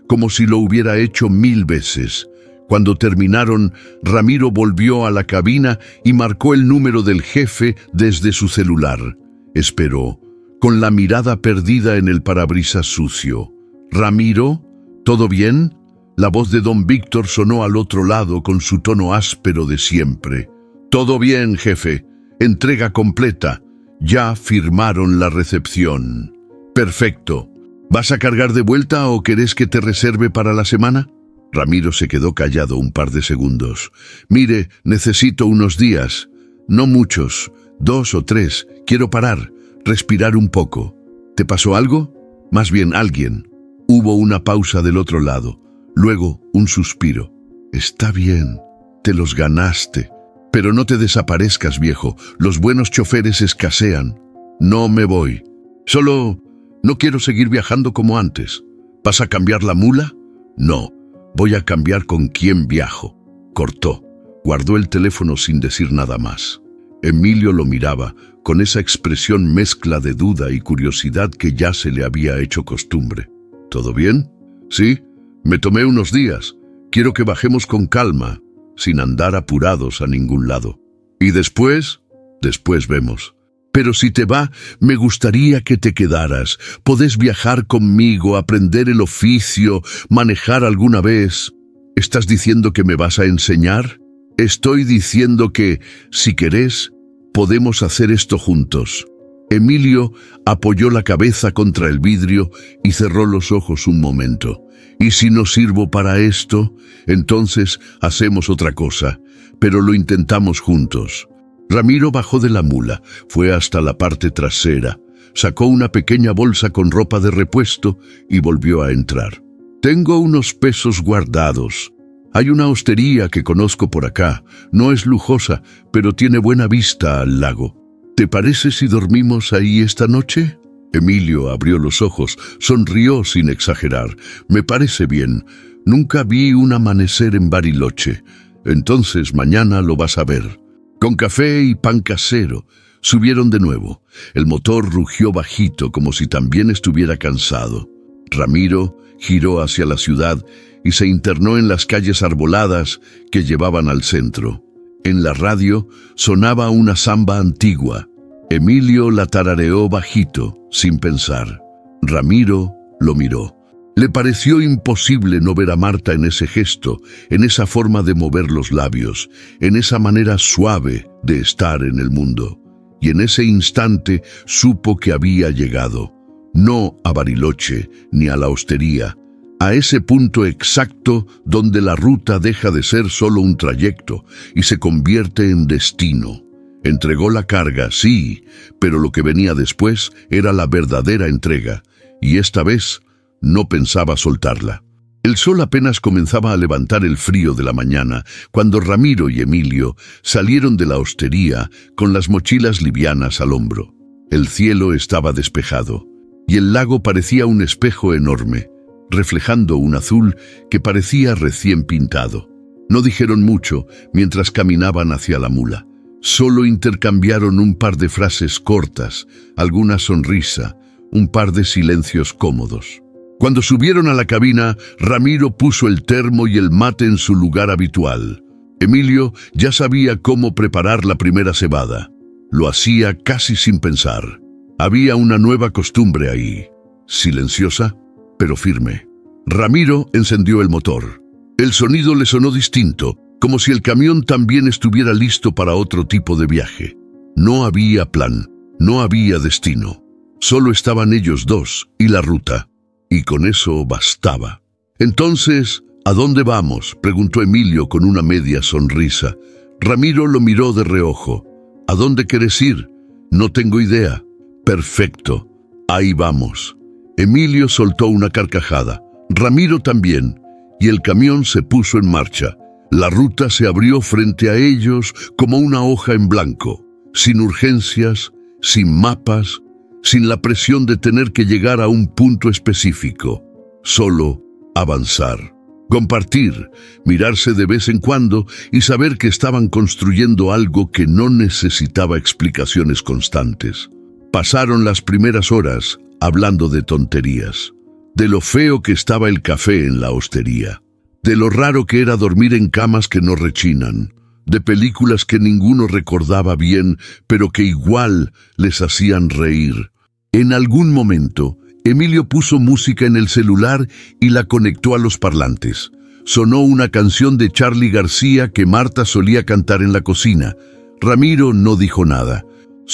como si lo hubiera hecho 1000 veces. Cuando terminaron, Ramiro volvió a la cabina y marcó el número del jefe desde su celular. Esperó, con la mirada perdida en el parabrisas sucio. «¿Ramiro? ¿Todo bien?». La voz de don Víctor sonó al otro lado con su tono áspero de siempre. «Todo bien, jefe. Entrega completa. Ya firmaron la recepción. Perfecto. ¿Vas a cargar de vuelta o querés que te reserve para la semana? Ramiro se quedó callado un par de segundos. Mire, necesito unos días. No muchos, 2 o 3. Quiero parar, respirar un poco. ¿Te pasó algo? Más bien alguien. Hubo una pausa del otro lado. Luego un suspiro. Está bien, te los ganaste. Pero no te desaparezcas, viejo. Los buenos choferes escasean. No me voy. Solo no quiero seguir viajando como antes. ¿Vas a cambiar la mula? No, voy a cambiar con quién viajo. Cortó. Guardó el teléfono sin decir nada más. Emilio lo miraba con esa expresión mezcla de duda y curiosidad que ya se le había hecho costumbre. ¿Todo bien? Sí, me tomé unos días. Quiero que bajemos con calma, sin andar apurados a ningún lado. ¿Y después? Después vemos. Pero si te va, me gustaría que te quedaras. Podés viajar conmigo, aprender el oficio, manejar alguna vez. ¿Estás diciendo que me vas a enseñar? Estoy diciendo que, si querés, podemos hacer esto juntos. Emilio apoyó la cabeza contra el vidrio y cerró los ojos un momento. ¿Y si no sirvo para esto? Entonces hacemos otra cosa, pero lo intentamos juntos. Ramiro bajó de la mula, fue hasta la parte trasera, sacó una pequeña bolsa con ropa de repuesto y volvió a entrar. Tengo unos pesos guardados. Hay una hostería que conozco por acá. No es lujosa, pero tiene buena vista al lago. ¿Te parece si dormimos ahí esta noche? Emilio abrió los ojos, sonrió sin exagerar. Me parece bien. Nunca vi un amanecer en Bariloche. Entonces mañana lo vas a ver. Con café y pan casero. Subieron de nuevo. El motor rugió bajito como si también estuviera cansado. Ramiro giró hacia la ciudad y se internó en las calles arboladas que llevaban al centro. En la radio sonaba una samba antigua. Emilio la tarareó bajito, sin pensar. Ramiro lo miró. Le pareció imposible no ver a Marta en ese gesto, en esa forma de mover los labios, en esa manera suave de estar en el mundo. Y en ese instante supo que había llegado, no a Bariloche ni a la hostería, a ese punto exacto donde la ruta deja de ser solo un trayecto y se convierte en destino. Entregó la carga, sí, pero lo que venía después era la verdadera entrega, y esta vez no pensaba soltarla. El sol apenas comenzaba a levantar el frío de la mañana cuando Ramiro y Emilio salieron de la hostería con las mochilas livianas al hombro. El cielo estaba despejado y el lago parecía un espejo enorme, reflejando un azul que parecía recién pintado. No dijeron mucho mientras caminaban hacia la mula. Solo intercambiaron un par de frases cortas, alguna sonrisa, un par de silencios cómodos. Cuando subieron a la cabina, Ramiro puso el termo y el mate en su lugar habitual. Emilio ya sabía cómo preparar la primera cebada. Lo hacía casi sin pensar. Había una nueva costumbre ahí, silenciosa, pero firme. Ramiro encendió el motor. El sonido le sonó distinto, como si el camión también estuviera listo para otro tipo de viaje. No había plan, no había destino. Solo estaban ellos dos y la ruta. Y con eso bastaba. Entonces, ¿a dónde vamos?, preguntó Emilio con una media sonrisa. Ramiro lo miró de reojo. ¿A dónde quieres ir? No tengo idea. Perfecto. Ahí vamos. Emilio soltó una carcajada. Ramiro también. Y el camión se puso en marcha. La ruta se abrió frente a ellos como una hoja en blanco, sin urgencias, sin mapas, sin la presión de tener que llegar a un punto específico. Solo avanzar, compartir, mirarse de vez en cuando y saber que estaban construyendo algo que no necesitaba explicaciones constantes. Pasaron las primeras horas hablando de tonterías, de lo feo que estaba el café en la hostería, de lo raro que era dormir en camas que no rechinan, de películas que ninguno recordaba bien, pero que igual les hacían reír. En algún momento, Emilio puso música en el celular y la conectó a los parlantes. Sonó una canción de Charly García que Marta solía cantar en la cocina. Ramiro no dijo nada.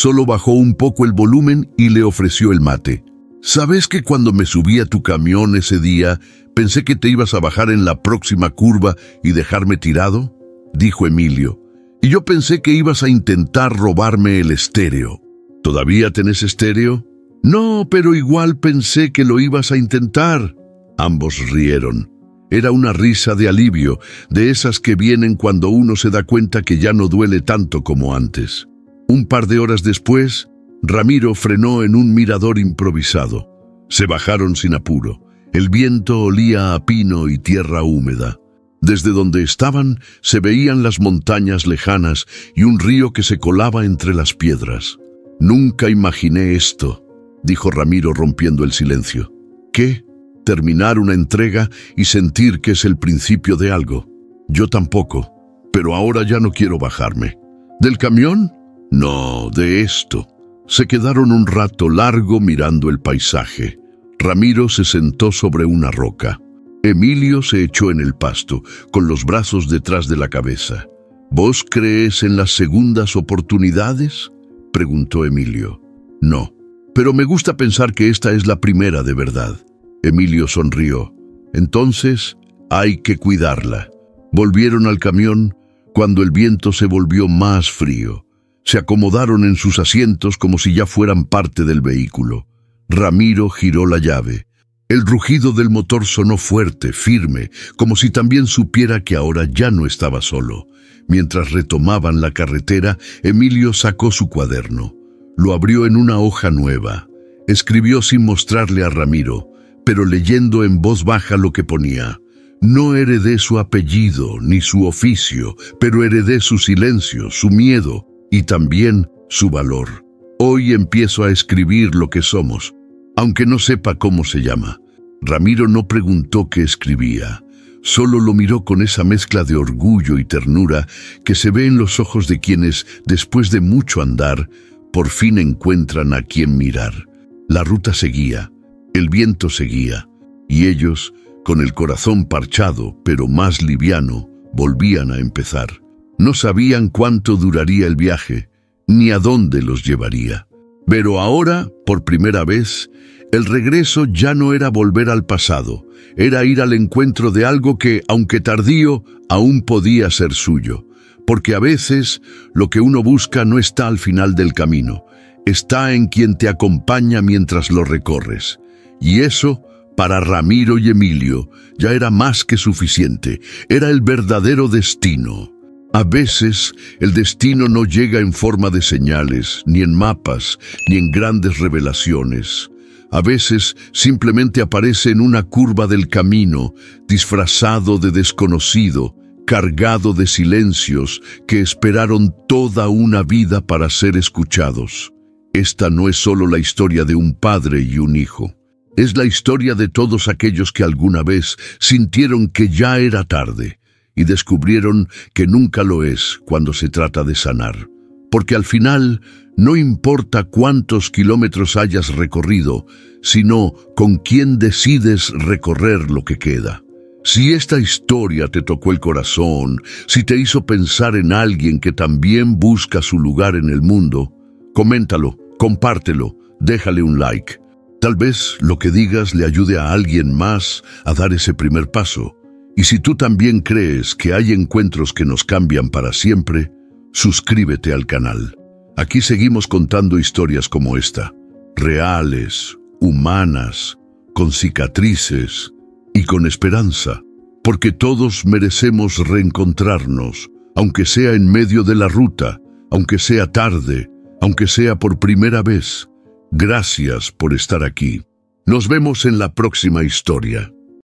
Solo bajó un poco el volumen y le ofreció el mate. ¿Sabes que cuando me subí a tu camión ese día, pensé que te ibas a bajar en la próxima curva y dejarme tirado?, dijo Emilio. Y yo pensé que ibas a intentar robarme el estéreo. ¿Todavía tenés estéreo? No, pero igual pensé que lo ibas a intentar. Ambos rieron. Era una risa de alivio, de esas que vienen cuando uno se da cuenta que ya no duele tanto como antes. Un par de horas después, Ramiro frenó en un mirador improvisado. Se bajaron sin apuro. El viento olía a pino y tierra húmeda. Desde donde estaban se veían las montañas lejanas y un río que se colaba entre las piedras. «Nunca imaginé esto», dijo Ramiro rompiendo el silencio. «¿Qué? Terminar una entrega y sentir que es el principio de algo. Yo tampoco, pero ahora ya no quiero bajarme». ¿Del camión? No, de esto. Se quedaron un rato largo mirando el paisaje. Ramiro se sentó sobre una roca. Emilio se echó en el pasto, con los brazos detrás de la cabeza. ¿Vos crees en las segundas oportunidades?, preguntó Emilio. No, pero me gusta pensar que esta es la primera de verdad. Emilio sonrió. Entonces, hay que cuidarla. Volvieron al camión cuando el viento se volvió más frío. Se acomodaron en sus asientos como si ya fueran parte del vehículo. Ramiro giró la llave. El rugido del motor sonó fuerte, firme, como si también supiera que ahora ya no estaba solo. Mientras retomaban la carretera, Emilio sacó su cuaderno. Lo abrió en una hoja nueva. Escribió sin mostrarle a Ramiro, pero leyendo en voz baja lo que ponía. No heredé su apellido ni su oficio, pero heredé su silencio, su miedo y también su valor. Hoy empiezo a escribir lo que somos, aunque no sepa cómo se llama. Ramiro no preguntó qué escribía. Solo lo miró con esa mezcla de orgullo y ternura que se ve en los ojos de quienes, después de mucho andar, por fin encuentran a quien mirar. La ruta seguía, el viento seguía, y ellos, con el corazón parchado, pero más liviano, volvían a empezar. No sabían cuánto duraría el viaje, ni a dónde los llevaría. Pero ahora, por primera vez, el regreso ya no era volver al pasado, era ir al encuentro de algo que, aunque tardío, aún podía ser suyo. Porque a veces lo que uno busca no está al final del camino, está en quien te acompaña mientras lo recorres. Y eso, para Ramiro y Emilio, ya era más que suficiente, era el verdadero destino. A veces, el destino no llega en forma de señales, ni en mapas, ni en grandes revelaciones. A veces simplemente aparece en una curva del camino, disfrazado de desconocido, cargado de silencios que esperaron toda una vida para ser escuchados. Esta no es solo la historia de un padre y un hijo. Es la historia de todos aquellos que alguna vez sintieron que ya era tarde y descubrieron que nunca lo es cuando se trata de sanar. Porque al final no importa cuántos kilómetros hayas recorrido, sino con quién decides recorrer lo que queda. Si esta historia te tocó el corazón, si te hizo pensar en alguien que también busca su lugar en el mundo, coméntalo, compártelo, déjale un like. Tal vez lo que digas le ayude a alguien más a dar ese primer paso. Y si tú también crees que hay encuentros que nos cambian para siempre, suscríbete al canal. Aquí seguimos contando historias como esta, reales, humanas, con cicatrices y con esperanza, porque todos merecemos reencontrarnos, aunque sea en medio de la ruta, aunque sea tarde, aunque sea por primera vez. Gracias por estar aquí. Nos vemos en la próxima historia.